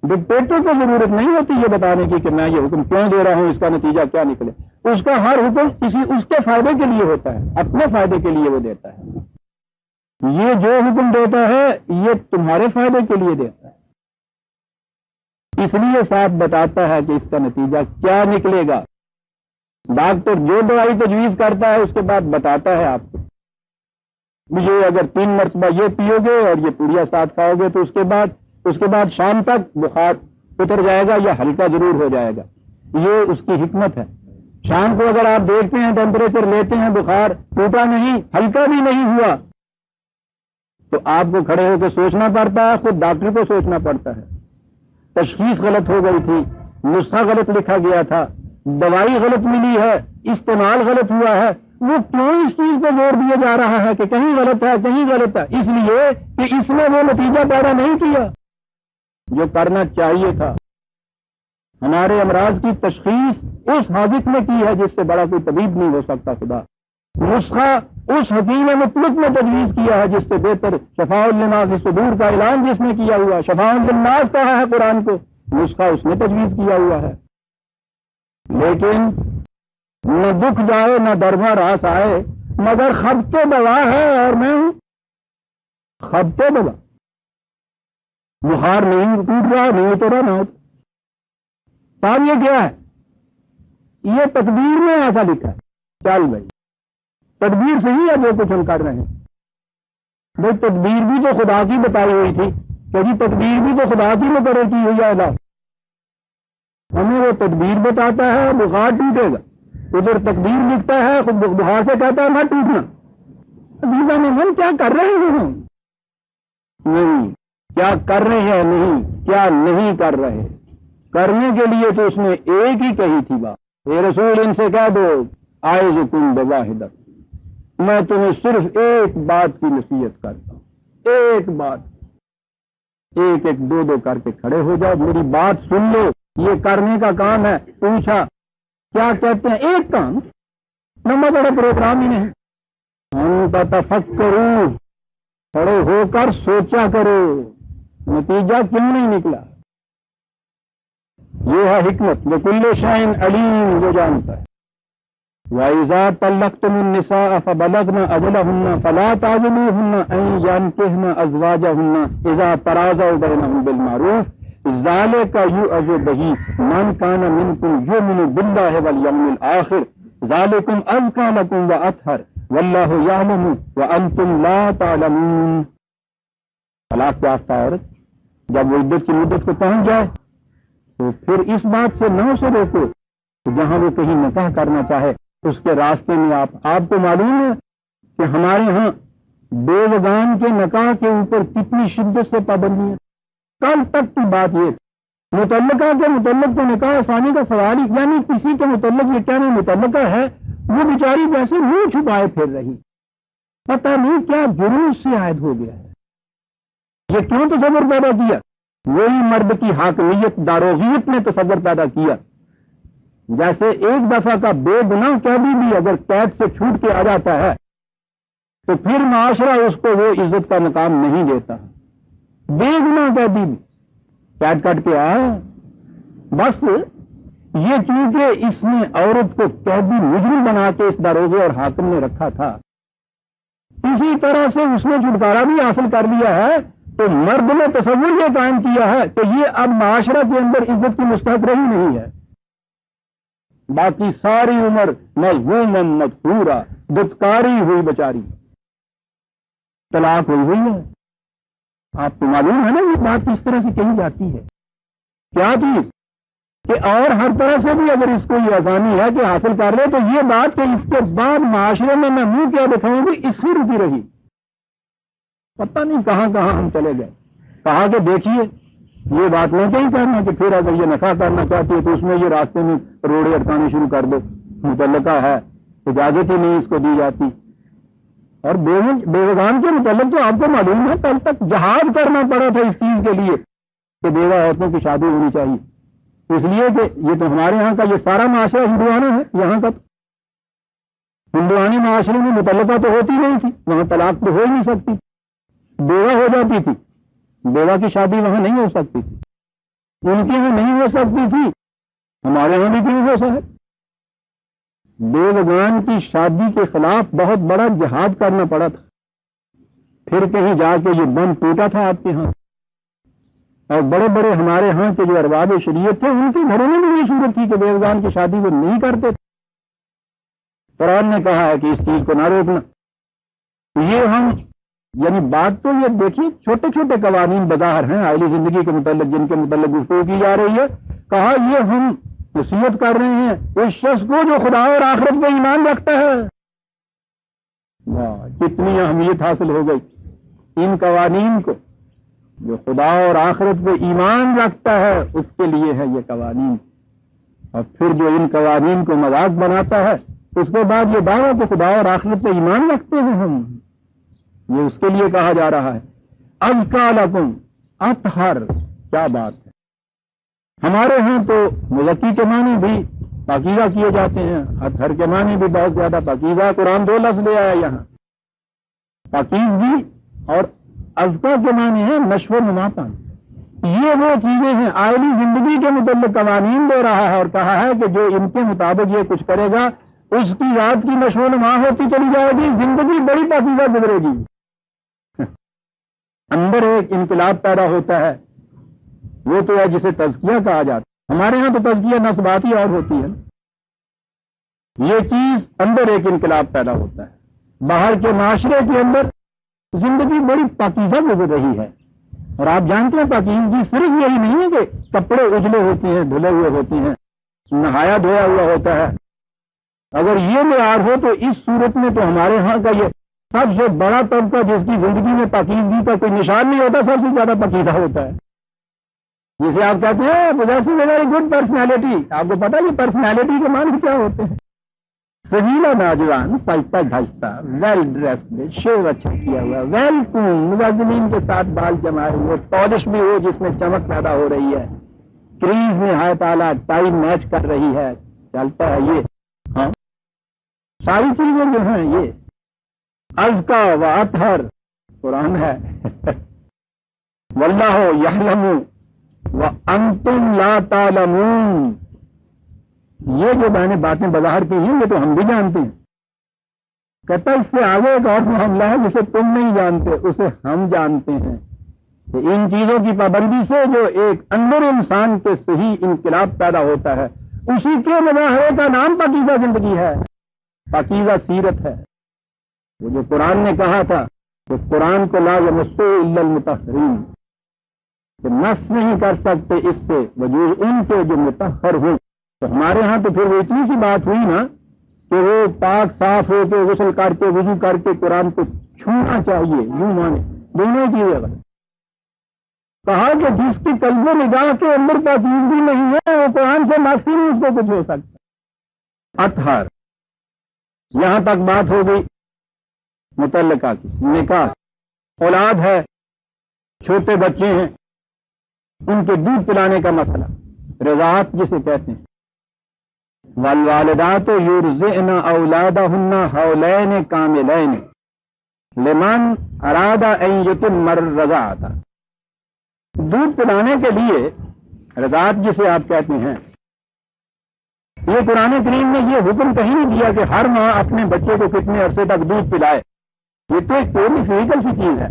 ڈکٹیٹر کو ضرورت نہیں ہوتی یہ بتانے کی کہ میں یہ حکم کیوں دے رہا ہوں، اس کا نتیجہ کیا نکلے. اس کا ہر حکم اس کے فائدے کے لیے ہوتا ہے، اپنے فائدے کے لیے وہ دیتا ہے. یہ جو حکم دیتا ہے یہ تمہارے فائدے کے لیے دیتا ہے، اس لیے ساتھ بتاتا ہے کہ اس کا نتیجہ کیا نکلے گا. ڈاکٹر جو دوائی تجویز کرتا ہے اس کے بعد بتاتا ہے آپ کو یہ اگر 3 مرتبہ یہ پیو گے اور یہ پوڑیا ساتھ کھاؤ گے تو اس کے بعد شام تک بخار اتر جائے گا یا ہلکا ضرور ہو جائے گا. یہ اس کی حکمت ہے. شام کو اگر آپ دیکھتے ہیں ٹیمپریچر لیتے ہیں بخار ٹوٹا نہیں، ہلکا بھی نہیں ہوا، تو آپ کو کھڑے ہو کے سوچنا پڑتا ہے، خود ڈاکٹر کو سوچنا پڑتا ہے. تشخیص غلط ہو گئی تھی، نسخہ غلط لکھا گیا تھا، دوائی غلط ملی ہے، استعمال غلط ہوا ہے. وہ کیوں اس چیز پہ زور دیا جا رہا ہے کہ کہیں غلط ہے کہیں غلط ہے؟ اس لیے کہ اس نے وہ نتیجہ پیدا نہیں کیا جو کرنا چاہیے تھا. ہمارے امراض کی تشخیص اس حاذق نے کی ہے جس سے بڑا کوئی طبیب نہیں ہو سکتا. خدا نسخہ اس حکیم مطلق نے تجویز کیا ہے جس سے بہتر شفاء لما فی الصدور کا اعلان جس نے کیا ہوا. شفاء للناس کہا ہے قرآن کو، نسخہ اس نے تجویز کیا ہوا ہے. لیکن نہ دکھ جائے نہ درما راس آئے مگر خبتے دوا ہے اور میں ہوں خبتے دوا. بخار نہیں ٹوٹ رہا، نہیں اتر رہا، نہ صاحب یہ کیا ہے؟ یہ تقدیر میں ایسا لکھا ہے. چل بھائی تدبیر صحیح ہے جو کچھ ہم کر رہے ہیں. بھائی تدبیر بھی تو خدا کی بتائی ہوئی تھی کہ جی تدبیر بھی تو خدا کی مقرر کی ہوئی ہے. ہمیں وہ تدبیر بتاتا ہے بخار ٹوٹے گا، ادھر تقدیر لکھتا ہے خود بخار سے کہتا ہے نہ ٹوٹنا. عزیزان من کیا کر رہے ہیں ہم؟ نہیں، کیا کر رہے ہیں نہیں، کیا نہیں کر رہے. کرنے کے لیے تو اس نے ایک ہی کہی تھی بات، اے رسول ان سے کہہ دو اعظکم بواحدہ، میں تمہیں صرف ایک بات کی نصیحت کرتا ہوں، ایک بات، ایک ایک دو دو کر کے کھڑے ہو جاؤ، میری بات سن لو، یہ کرنے کا کام ہے. پوچھا کیا کہتے ہیں؟ ایک کام، لمبا بڑا پروگرام ہی نہیں. ہم تفکروا، کھڑے ہو کر سوچا کرو، نتیجہ کیوں نہیں نکلا. یہ ہے حکمت. وکل شیء علیم، جو جانتا ہے. وَإِذَا طَلَّقْتُمُ النِّسَاءَ فَبَلَغْنَ أَجَلَهُنَّ فَلَا تَعْضُلُوهُنَّ أَن يَنكِحْنَ أَزْوَاجَهُنَّ إِذَا تَرَاضَوْا بَيْنَهُم بِالْمَعْرُوفِ ذَلِكَ يُؤْذَ بِهِ مَن كَانَ مِنكُمْ يُؤْمِنُ بِاللَّهِ وَالْيَوْمِ الْآخِرِ ذَلِكُمْ أَزْكَىٰ لَكُمْ وَأَطْهَرُ وَاللَّهُ يَعْلَمُ وَأَنتُمْ لَا تَعْلَمُونَ. طلاق یافتہ عورت جب وہ عدت کی مدت کو پہنچ جائے تو پھر اس بات سے نہ اسے روکو کہ جہاں وہ کہیں نکاح کرنا چاہے اس کے راستے میں آپ کو معلوم ہے کہ ہمارے ہاں بیوگان کے نکاح کے اوپر کتنی شدت سے پابندی ہے. کل تک کی بات یہ متعلقہ کے متعلق تو نکاح آسانی کا سوال ہی، یعنی کسی کے متعلق یہ کہنا متعلقہ ہے، وہ بیچاری جیسے منہ چھپائے پھر رہی، پتہ نہیں کیا جرم اس سے عائد ہو گیا ہے. یہ کیوں تصور پیدا کیا؟ وہی مرد کی حاکمیت داروغیت نے تصور پیدا کیا. جیسے ایک دفعہ کا بے گناہ قیدی بھی اگر قید سے چھوٹ کے آ جاتا ہے تو پھر معاشرہ اس کو وہ عزت کا مقام نہیں دیتا. بے گناہ قیدی بھی قید کٹ کے آیا، بس یہ چونکہ اس نے عورت کو قیدی مجرم بنا کے اس داروغے اور حاکم نے رکھا تھا، اسی طرح سے اس نے چھٹکارا بھی حاصل کر لیا ہے. تو مرد نے تصور یہ قائم کیا ہے کہ یہ اب معاشرہ کے اندر عزت کی مستحق رہی نہیں ہے. باقی ساری عمر مظلوم مدحورا، دتکاری ہوئی بیچاری، طلاق ہوئی ہے. آپ کو معلوم ہے نا یہ بات کس طرح سے کہی جاتی ہے؟ کیا چیز کہ اور ہر طرح سے بھی اگر اس کو یہ آسانی ہے کہ حاصل کر لے تو یہ بات کہ اس کے بعد معاشرے میں میں منہ کیا دکھاؤں گی اس سے رکی رہی. پتہ نہیں کہاں کہاں ہم چلے گئے. کہا کہ دیکھیے یہ بات نہیں کہیں کرنا کہ پھر اگر یہ نکاح کرنا چاہتی ہے تو اس میں یہ راستے میں روڑے اٹکانے شروع کر دو، متعلقہ ہے، اجازت ہی نہیں اس کو دی جاتی. اور بیوگان کے متعلق تو آپ کو معلوم ہے کل تک جہاد کرنا پڑا تھا اس چیز کے لیے کہ بیوہ عورتوں کی شادی ہونی چاہیے، اس لیے کہ یہ تو ہمارے ہاں کا یہ سارا معاشرہ ہندوانہ ہے. یہاں کا ہندوانی معاشرے میں متعلقہ تو ہوتی نہیں تھی، وہاں طلاق تو ہو ہی نہیں سکتی، بیوہ ہو جاتی تھی، بیوہ کی شادی وہاں نہیں ہو سکتی تھی. ان کی یہاں نہیں ہو سکتی تھی، ہمارے یہاں بھی کیوں ہو سکے. بیوگان کی شادی کے خلاف بہت بڑا جہاد کرنا پڑا تھا. پھر کہیں جا کے یہ بم ٹوٹا تھا آپ کے ہاں. اور بڑے بڑے ہمارے ہاں کے جو ارباب شریعت تھے ان کے گھروں میں بھی یہ صورت تھی کہ بیوگان کی شادی وہ نہیں کرتے. قرآن نے کہا ہے کہ اس چیز کو نہ روکنا. یہ ہم یعنی بات تو یہ دیکھیے چھوٹے چھوٹے قوانین بظاہر ہیں آئلی زندگی کے متعلق جن کے متعلق گفتگو کی جا رہی ہے. کہا یہ ہم نصیحت کر رہے ہیں اس شخص کو جو خدا اور آخرت پہ ایمان رکھتا ہے. واہ کتنی اہمیت حاصل ہو گئی ان قوانین کو. جو خدا اور آخرت پہ ایمان رکھتا ہے اس کے لیے ہے یہ قوانین. اور پھر جو ان قوانین کو مذاق بناتا ہے اس کے بعد یہ دعویٰ کہ خدا اور آخرت پہ ایمان رکھتے ہیں ہم، یہ اس کے لیے کہا جا رہا ہے. ازکیٰ لکم اطہر، کیا بات ہے. ہمارے ہاں تو مزکی کے معنی بھی پاکیزہ کیے جاتے ہیں، اطہر کے معنی بھی بہت زیادہ پاکیزہ. قرآن دو لفظ لے آیا یہاں، پاکیزگی اور ازکیٰ کے معنی ہے نشو و نما پانا. یہ وہ چیزیں ہیں آئلی زندگی کے متعلق قوانین دے رہا ہے اور کہا ہے کہ جو ان کے مطابق یہ کچھ کرے گا اس کی ذات کی نشو و نما ہوتی چلی جائے گی، زندگی بڑی پاکیزہ گزرے گی. اندر ایک انقلاب پیدا ہوتا ہے، وہ تو ہے جسے تزکیہ کہا جاتا ہے. ہمارے ہاں تو تزکیہ نفس باتی اور ہوتی ہے. یہ چیز اندر ایک انقلاب پیدا ہوتا ہے. باہر کے معاشرے کے اندر زندگی بڑی پاکیزہ گزر رہی ہے. اور آپ جانتے ہیں پاکیزگی صرف یہی نہیں ہے کہ کپڑے اجلے ہوتے ہیں، دھلے ہوئے ہوتے ہیں، نہایا دھویا ہوا ہوتا ہے. اگر یہ معیار ہو تو اس صورت میں تو ہمارے ہاں کا یہ سب سے بڑا طبقہ جس کی زندگی میں پاکیزگی کا کوئی نشان نہیں ہوتا، سب سے زیادہ پاکیزہ ہوتا ہے، جسے آپ کہتے ہیں possessing a very good personality. آپ کو پتا یہ پرسنالٹی کے معنی کیا ہوتے ہیں؟ سجیلا نوجوان، سجتا دھجتا، ویل ڈریسڈ، شیو اچھا کیا ہوا، ویل کون، مزین کے ساتھ بال جمائے ہوئے، پالش بھی ہو جس میں چمک پیدا ہو رہی ہے، کریز میں ہائے تالا ٹائی میچ کر رہی ہے، چلتا ہے یہ، ہاں ساری چیزیں جو ہیں یہ ازکا و اطہر قرآن ہے۔ واللہ یعلم وانتم لا تعلمون، یہ جو میں نے باتیں بظاہر کی ہیں یہ تو ہم بھی جانتے ہیں، کہتا اس سے آگے ایک اور معاملہ ہے جسے تم نہیں جانتے، اسے ہم جانتے ہیں، کہ ان چیزوں کی پابندی سے جو ایک اندر انسان کے صحیح انقلاب پیدا ہوتا ہے، اسی کے مظاہرے کا نام پاکیزہ زندگی ہے، پاکیزہ سیرت ہے۔ وہ جو قرآن نے کہا تھا کہ قرآن کو لا یمسہ الا المطہرین، کہ مس نہیں کر سکتے اس سے وجود ان کے جو مطہر ہوں، تو ہمارے ہاں تو پھر وہ اتنی سی بات ہوئی نا کہ وہ پاک صاف ہو کے غسل کر کے وضو کر کے قرآن کو چھونا چاہیے، یوں مانے دونوں چیزیں۔ کہا کہ جس کی قلب و نگاہ کے اندر پاکیزگی نہیں ہے وہ قرآن سے مس ہی نہیں اس کو کچھ ہو سکتا۔ اطہر، یہاں تک بات ہو گئی متعلقہ کی، نکاح، اولاد ہے، چھوٹے بچے ہیں، ان کے دودھ پلانے کا مسئلہ، رضاعت جسے کہتے ہیں۔ والوالدات یرضعن اولادہن حولین کاملین لمن اراد ان یتم الرضاعۃ، دودھ پلانے کے لیے رضاعت جسے آپ کہتے ہیں، یہ قرآن کریم نے یہ حکم کہیں نہیں دیا کہ ہر ماں اپنے بچے کو کتنے عرصے تک دودھ پلائے، یہ تو ایک پوری فزیکل سی چیز ہے،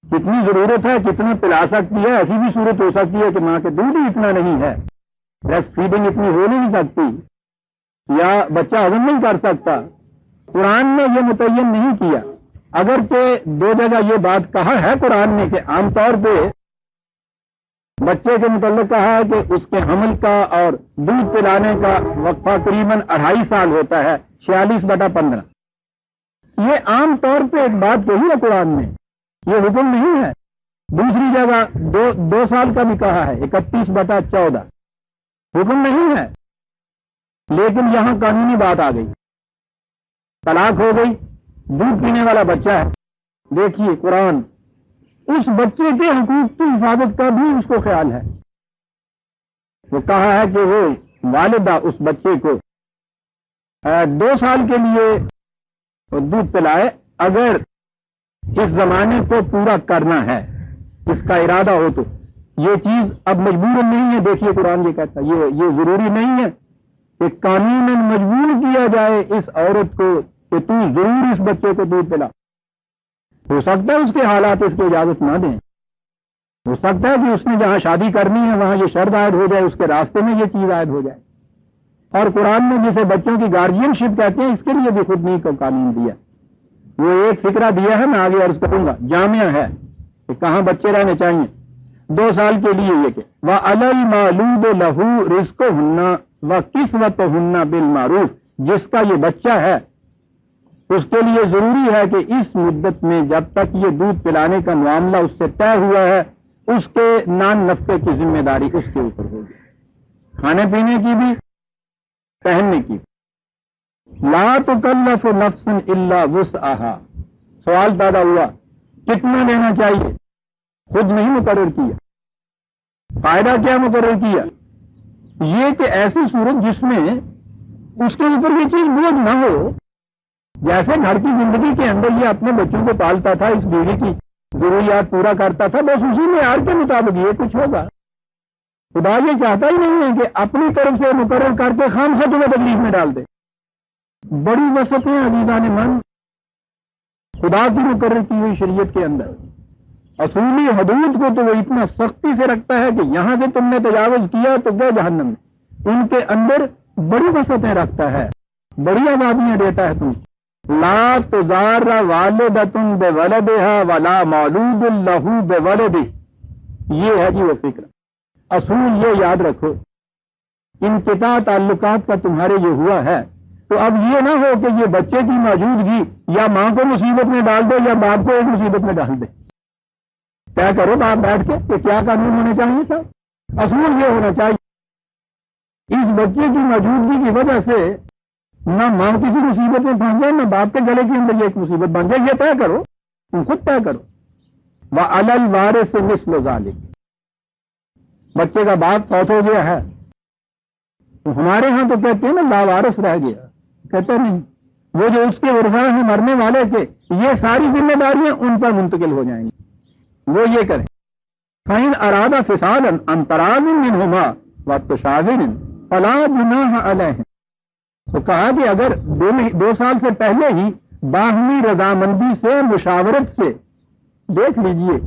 کتنی ضرورت ہے کتنا پلا سکتی ہے، ایسی بھی صورت ہو سکتی ہے کہ ماں کے دودھ ہی اتنا نہیں ہے، بریسٹ فیڈنگ اتنی ہو نہیں سکتی، یا بچہ ہضم نہیں کر سکتا، قرآن نے یہ متعین نہیں کیا۔ اگرچہ دو جگہ یہ بات کہا ہے قرآن نے کہ عام طور پہ بچے کے متعلق کہا ہے کہ اس کے حمل کا اور دودھ پلانے کا وقفہ قریباً 2.5 سال ہوتا ہے، 46/15، یہ عام طور پہ ایک بات کہی ہے قرآن نے، یہ حکم نہیں ہے۔ دوسری جگہ 2 سال کا بھی کہا ہے، 31/14، حکم نہیں ہے، لیکن یہاں قانونی بات آ گئی، طلاق ہو گئی، دودھ پینے والا بچہ ہے، دیکھیے قرآن اس بچے کے حقوق کی حفاظت کا بھی اس کو خیال ہے، وہ کہا ہے کہ وہ والدہ اس بچے کو 2 سال کے لیے دودھ پلائے اگر اس زمانے کو پورا کرنا ہے، اس کا ارادہ ہو تو۔ یہ چیز اب مجبور نہیں ہے، دیکھیے قرآن یہ کہتا ہے یہ ضروری نہیں ہے کہ قانوناً مجبور کیا جائے اس عورت کو کہ تو ضرور اس بچے کو دودھ پلا، ہو سکتا ہے اس کے حالات اس کو اجازت نہ دیں، ہو سکتا ہے کہ اس نے جہاں شادی کرنی ہے وہاں یہ شرط عائد ہو جائے، اس کے راستے میں یہ چیز عائد ہو جائے۔ اور قرآن نے جسے بچوں کی گارجین شپ کہتے ہیں، اس کے لیے بھی خود نہیں کو قانون دیا، وہ ایک فکرہ دیا ہے، میں آگے عرض کروں گا، جامعہ ہے کہ کہاں بچے رہنے چاہیے۔ 2 سال کے لیے یہ کہ وَعَلَى الْمَوْلُودِ لَهُ رِزْقُهُنَّ وَكِسْوَتُهُنَّ بِالْمَعْرُوفِ، جس کا یہ بچہ ہے اس کے لیے ضروری ہے کہ اس مدت میں جب تک یہ دودھ پلانے کا معاملہ اس سے طے ہوا ہے، اس کے نان نفقے کی ذمہ داری اس کے اوپر ہوگی، کھانے پینے کی بھی، پہننے کی۔ لا تکلف نفس الا وسعها، سوال پیدا ہوا کتنا لینا چاہیے، خود نہیں مقرر کیا، فائدہ کیا مقرر کیا، یہ کہ ایسی صورت جس میں اس کے اوپر یہ چیز بوجھ نہ ہو، جیسے گھر کی زندگی کے اندر یہ اپنے بچوں کو پالتا تھا، اس بیوی کی ضروریات پورا کرتا تھا، بس اسی معیار کے مطابق یہ کچھ ہوگا۔ خدا یہ چاہتا ہی نہیں ہے کہ اپنی طرف سے مقرر کر کے خام خواہ تمہیں تکلیف میں ڈال دے۔ بڑی وسعتیں عزیزان من خدا کی مقرر کی ہوئی شریعت کے اندر، اصولی حدود کو تو وہ اتنا سختی سے رکھتا ہے کہ یہاں سے تم نے تجاوز کیا تو گئے جہنم میں، ان کے اندر بڑی وسعتیں رکھتا ہے، بڑی آزادیاں دیتا ہے تم۔ لا تضار والدۃ بولدہا ولا مولود لہ بولدہ، یہ ہے جی وہ فکر، اصول یہ یاد رکھو، انقطاع تعلقات کا تمہارے یہ ہوا ہے تو اب یہ نہ ہو کہ یہ بچے کی موجودگی یا ماں کو مصیبت میں ڈال دے یا باپ کو ایک مصیبت میں ڈال دے. کیا کرو باپ بیٹھ کے کہ کیا قانون ہونے چاہیے تھا؟ اصول یہ ہونا چاہیے اس بچے کی موجودگی کی وجہ سے نہ ماں کسی مصیبت میں پھنس جائے نہ باپ کے گلے کے اندر یہ ایک مصیبت بن جائے. یہ طے کرو، تم خود طے کرو. وَعَلَى الْوَارِثِ مِثْلُ ذَلِكَ. بچے کا باپ فوت ہو گیا ہے تو ہمارے ہاں تو کہتے ہیں نا لاوارث رہ گیا. کہتے نہیں، وہ جو اس کے ورثاء ہیں مرنے والے تھے یہ ساری ذمہ داریاں ان پر منتقل ہو جائیں گی. وہ یہ کریں فَإِنْ أَرَادَ فِصَالًا عَنْ تَرَاضٍ مِّنْهُمَا وَاتَّشَاوِرٍ فَلَا جُنَاحَ عَلَيْهِمْ. تو کہا کہ اگر 2 سال سے پہلے ہی باہمی رضامندی سے مشاورت سے دیکھ لیجئے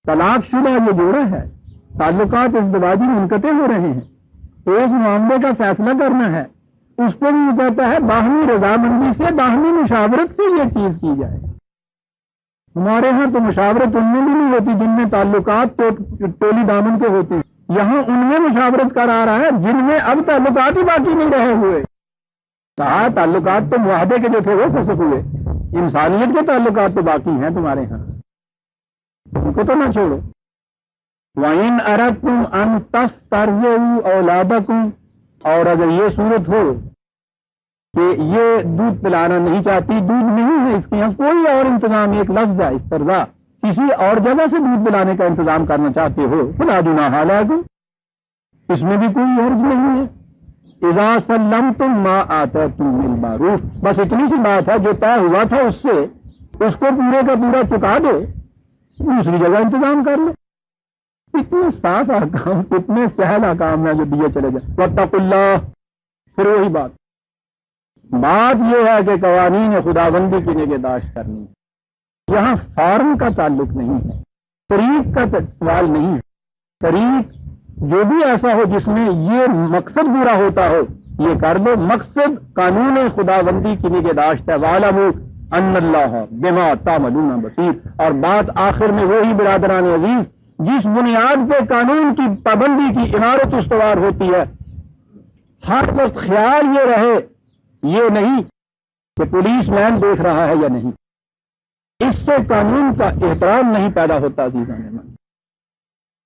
طلاق شدہ یہ جوڑا ہے، تعلقات ازدواجی منقطع ہو رہے ہیں، ایک معاملے کا فیصلہ کرنا ہے، اس پر بھی کہتا ہے باہمی رضامندی سے باہمی مشاورت سے یہ چیز کی جائے. ہمارے ہاں تو مشاورت ان میں بھی نہیں ہوتی جن میں تعلقات ٹولی دامن کے ہوتے ہیں. یہاں ان میں مشاورت کرا رہا ہے جن میں اب تعلقات ہی باقی نہیں رہے ہوئے. کہا تعلقات تو معاہدے کے جو تھے وہ فسخ ہوئے، انسانیت کے تعلقات تو باقی ہیں تمہارے ہاں، ان کو تو نہ چھوڑو. وَإِنْ أَرَدْتُمْ أَنْ تَسْتَرْضِعُوا أَوْلَادَكُمْ. اور اگر یہ صورت ہو کہ یہ دودھ پلانا نہیں چاہتی، دودھ نہیں ہے اس کے یہاں کوئی اور انتظام، ایک لفظ ہے استرضاع، کسی اور جگہ سے دودھ پلانے کا انتظام کرنا چاہتے ہو فلا جناح علیکم، اس میں بھی کوئی حرج نہیں ہے. اذا سلمتم ما آتیتم بالمعروف. بس اتنی سی بات ہے، جو طے ہوا تھا اس سے اس کو پورے کا پورا چکا دو، دوسری جگہ انتظام کر لو. اتنے صاف احکام، اتنے سہل احکام ہیں جو دیے چلے جائیں. واتقوا اللہ. پھر وہی بات یہ ہے کہ قوانین خداوندی کی نگہداشت کرنی ہے. یہاں فارم کا تعلق نہیں ہے، طریق کا سوال نہیں ہے. طریق جو بھی ایسا ہو جس میں یہ مقصد پورا ہوتا ہو یہ کر لو. مقصد قانون خداوندی کی نگہداشت ہے. وَاعْلَمُوا أَنَّ اللَّهَ بِمَا تَعْمَلُونَ بَصِيرٌ. اور بات آخر میں وہی برادران عزیز جس بنیاد پہ قانون کی پابندی کی عمارت استوار ہوتی ہے، ہر وقت خیال یہ رہے، یہ نہیں کہ پولیس مین دیکھ رہا ہے یا نہیں. اس سے قانون کا احترام نہیں پیدا ہوتا. عزیزان من،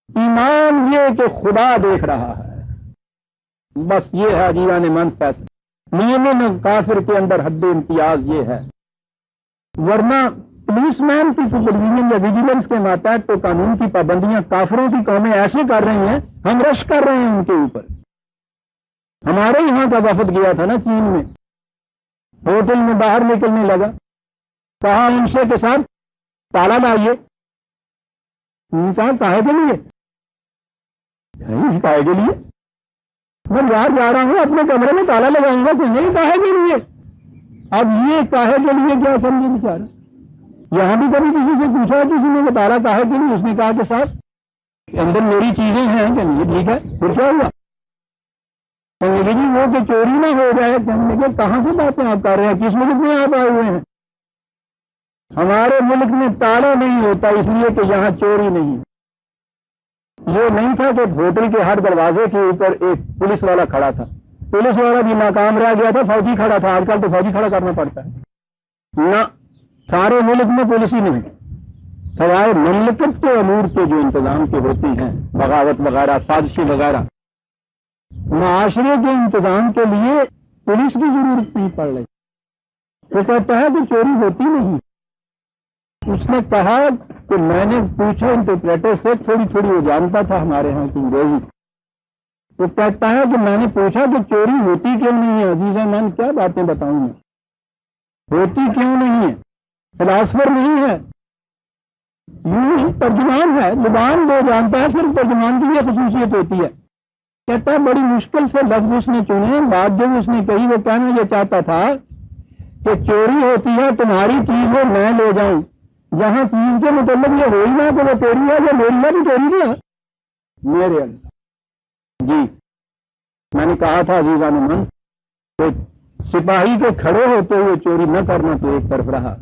ایمان یہ کہ خدا دیکھ رہا ہے، بس یہ ہے عزیزان من فیصلہ. مومن کافر کے اندر حد امتیاز یہ ہے، ورنہ پولیس مین کی سپرویژن یا ویجیلنس کے ماتحت تو قانون کی پابندیاں کافروں کی قومیں ایسے کر رہی ہیں، ہم رش کر رہے ہیں ان کے اوپر. ہمارے یہاں کا وفد گیا تھا نا چین میں، ہوٹل میں باہر نکلنے لگا، کہا ان سے کے ساتھ تالا لائیے. کہا کاہے کے لیے؟ کاہے کے لیے؟ میں باہر جا رہا ہوں اپنے کمرے میں تالا لگاؤں گا کہ نہیں کاہے کے لیے؟ اب یہ کاہے کے لیے کیا سمجھے بیچارہ. یہاں بھی کبھی کسی سے پوچھا کسی نے کہ تالا کاہے کے لیے؟ اس نے کہا کہ صاحب اندر میری چیزیں ہیں کہ نہیں. ٹھیک ہے، پھر کیا ہوا؟ جی وہ کہ چوری نہ ہو جائے. کہنے کے کہاں سے باتیں آپ کر رہے ہیں، کس ملک میں آپ آئے ہوئے ہیں؟ ہمارے ملک میں تالا نہیں ہوتا اس لیے کہ یہاں چوری نہیں. یہ نہیں تھا کہ ہوٹل کے ہر دروازے کے اوپر ایک پولیس والا کھڑا تھا. پولیس والا بھی ناکام رہ گیا تھا، فوجی کھڑا تھا. آج کل تو فوجی کھڑا کرنا پڑتا ہے. نہ، سارے ملک میں پولیس ہی نہیں، سوائے مملکت کے امور کے جو انتظام کے ہوتے ہیں، بغاوت وغیرہ، سازشیں وغیرہ، معاشرے کے انتظام کے لیے پولیس کی ضرورت نہیں پڑ رہی. وہ کہتا ہے کہ چوری ہوتی نہیں. اس نے کہا کہ میں نے پوچھا انٹرپریٹر سے، تھوڑی تھوڑی وہ جانتا تھا ہمارے ہاں کی انگریزی. وہ کہتا ہے کہ میں نے پوچھا کہ چوری ہوتی کیوں نہیں ہے. عزیزہ میں کیا باتیں بتاؤں میں، ہوتی کیوں نہیں ہے؟ فلاسفر نہیں ہے، یوں ترجمان ہے. زبان وہ جانتا ہے، صرف ترجمان کی یہ خصوصیت ہوتی ہے. کہتا ہے بڑی مشکل سے لفظ اس نے چنے. بات جو اس نے کہی وہ کہنا یہ چاہتا تھا کہ چوری ہوتی ہے تمہاری چیز ہے میں لے جاؤں، جہاں چیز کے متعلق یہ ہو ہی نہ کہ وہ تیری ہے، یا میری ہے بھی چوری ہے میرے اللہ. جی میں نے کہا تھا عزیزان من کہ سپاہی کے کھڑے ہوتے ہوئے چوری نہ کرنا تو ایک طرف رہا،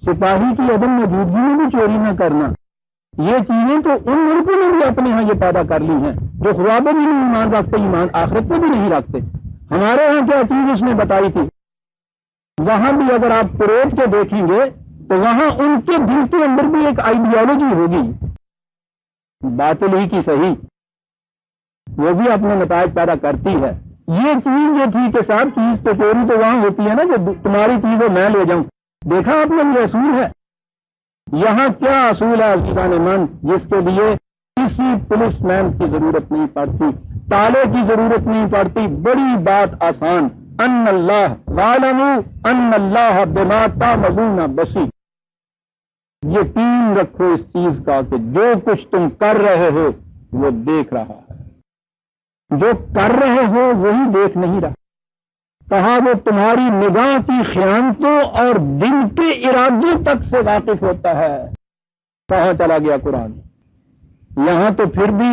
سپاہی کی عدم موجودگی میں بھی چوری نہ کرنا، یہ چیزیں تو ان ملکوں نے بھی اپنے ہاں یہ پیدا کر لی ہیں جو خدا پہ بھی نہیں ایمان رکھتے، ایمان آخرت پہ بھی نہیں رکھتے. ہمارے یہاں کیا چیز اس نے بتائی تھی، وہاں بھی اگر آپ پروت کے دیکھیں گے تو وہاں ان کے دل کے اندر بھی ایک آئیڈیالوجی ہوگی، باطل ہی کی صحیح، وہ بھی اپنے نتائج پیدا کرتی ہے۔ یہ چیز جو تھی کہ صاحب چیز تو چوری تو وہاں ہوتی ہے نا جو تمہاری چیز میں لے جاؤں، دیکھا آپ نے یہ اصول ہے۔ یہاں کیا اصول ہے عزیزان من، جس کے لیے کسی پولیس مین کی ضرورت نہیں پڑتی، تالے کی ضرورت نہیں پڑتی، بڑی بات آسان، ان اللہ وَاعْلَمُوا ان اللہ بما تعملون بصیر۔ یقین رکھو اس چیز کا کہ جو کچھ تم کر رہے ہو وہ دیکھ رہا ہے، جو کر رہے ہو وہی دیکھ نہیں رہا۔ کہا وہ تمہاری نگاہ کی خیانتوں اور دل کے ارادوں تک سے واقف ہوتا ہے۔ کہاں چلا گیا قرآن؟ یہاں تو پھر بھی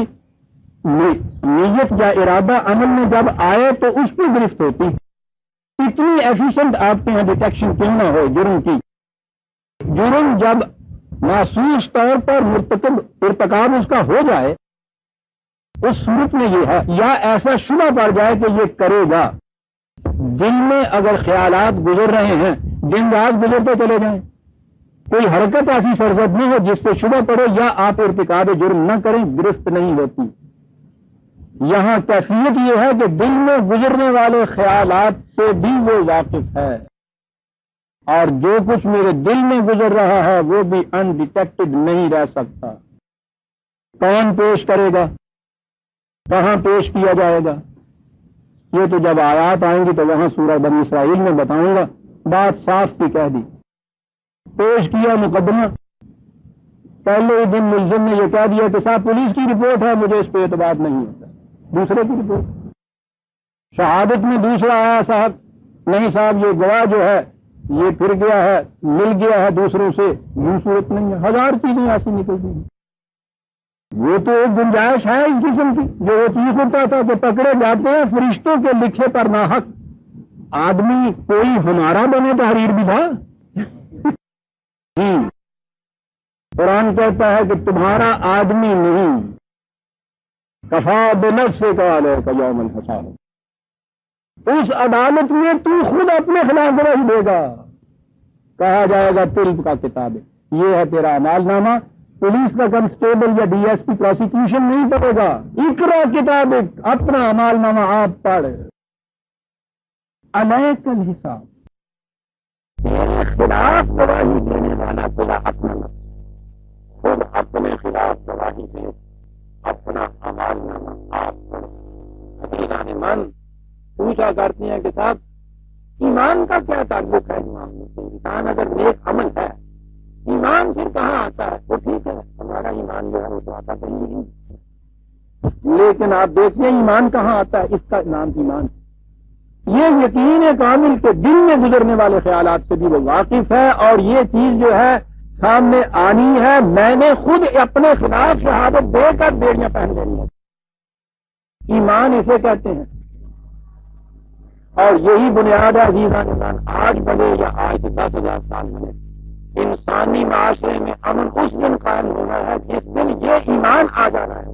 نیت یا ارادہ عمل میں جب آئے تو اس پہ گرفت ہوتی۔ اتنی ایفیشنٹ آپ کے یہاں ڈیٹیکشن کیوں نہ ہو جرم کی؟ جرم جب محسوس طور پر ارتکاب اس کا ہو جائے اس صورت میں یہ ہے، یا ایسا شبہ پڑ جائے کہ یہ کرے گا، دل میں اگر خیالات گزر رہے ہیں دن رات گزرتے چلے جائیں، کوئی حرکت ایسی سرزد نہیں ہو جس سے شبہ پڑے یا آپ ارتکاب جرم نہ کریں، گرفت نہیں ہوتی۔ یہاں کیفیت یہ ہے کہ دل میں گزرنے والے خیالات سے بھی وہ واقف ہے، اور جو کچھ میرے دل میں گزر رہا ہے وہ بھی انڈیٹیکٹڈ نہیں رہ سکتا۔ کون پیش کرے گا؟ کہاں پیش کیا جائے گا؟ یہ تو جب آیات آئیں گی تو وہاں سورہ بنی اسرائیل میں بتاؤں گا، بات صاف کی کہہ دی۔ پیش کیا مقدمہ، پہلے دن ملزم نے یہ کہہ دیا کہ صاحب پولیس کی رپورٹ ہے، مجھے اس پہ اعتبار نہیں ہوتا، دوسرے کی رپورٹ۔ شہادت میں دوسرا آیا، صاحب نہیں صاحب یہ گواہ جو ہے یہ پھر گیا ہے، مل گیا ہے دوسروں سے، یوں صورت نہیں ہے۔ ہزار چیزیں ایسی نکلتی ہیں۔ وہ تو ایک گنجائش ہے اس قسم کی جو وہ چیز ہوتا تھا کہ پکڑے جاتے ہیں فرشتوں کے لکھے پر ناحق۔ آدمی کوئی ہمارا بنے تحریر بھی تھا۔ قرآن کہتا ہے کہ تمہارا آدمی نہیں، کفا بنفسک علیک یوم الحساب، اس عدالت میں تو خود اپنے خلاف گواہی دے گا۔ کہا جائے گا تلک کا کتاب ہے، یہ ہے تیرا اعمال نامہ۔ پولیس کا کنسٹیبل یا ڈی ایس پی پروسیکیوشن نہیں پڑے گا، اقرا کتاب اپنا اعمال نامہ آپ پڑھ، علیک الحساب۔ تیرے خلاف گواہی دینے والا تیرا اپنا نفس، خود اپنے خلاف گواہی دے، اپنا اعمال نامہ آپ پڑھ۔ حقیقت من پوچھا کرتے ہیں کہ صاحب ایمان کا کیا تعلق ہے ایمان سے؟ انسان اگر نیک عمل ہے ایمان پھر کہاں آتا ہے؟ وہ ٹھیک ہے ہمارا ایمان جو ہے وہ تو آتا کہیں نہیں، لیکن آپ دیکھیں ایمان کہاں آتا ہے؟ اس کا نام ایمان۔ یہ یقین کامل کے دل میں گزرنے والے خیالات سے بھی وہ واقف ہے، اور یہ چیز جو ہے سامنے آنی ہے، میں نے خود اپنے خلاف شہادت دے کر بیڑیاں پہن لینی ہے۔ ایمان اسے کہتے ہیں، اور یہی بنیاد ہے عزیزان ایمان۔ آج بنے یا آج سے 10,000 سال بنے، انسانی معاشرے میں امن اس دن قائم ہونا ہے جس دن یہ ایمان آ جانا ہے۔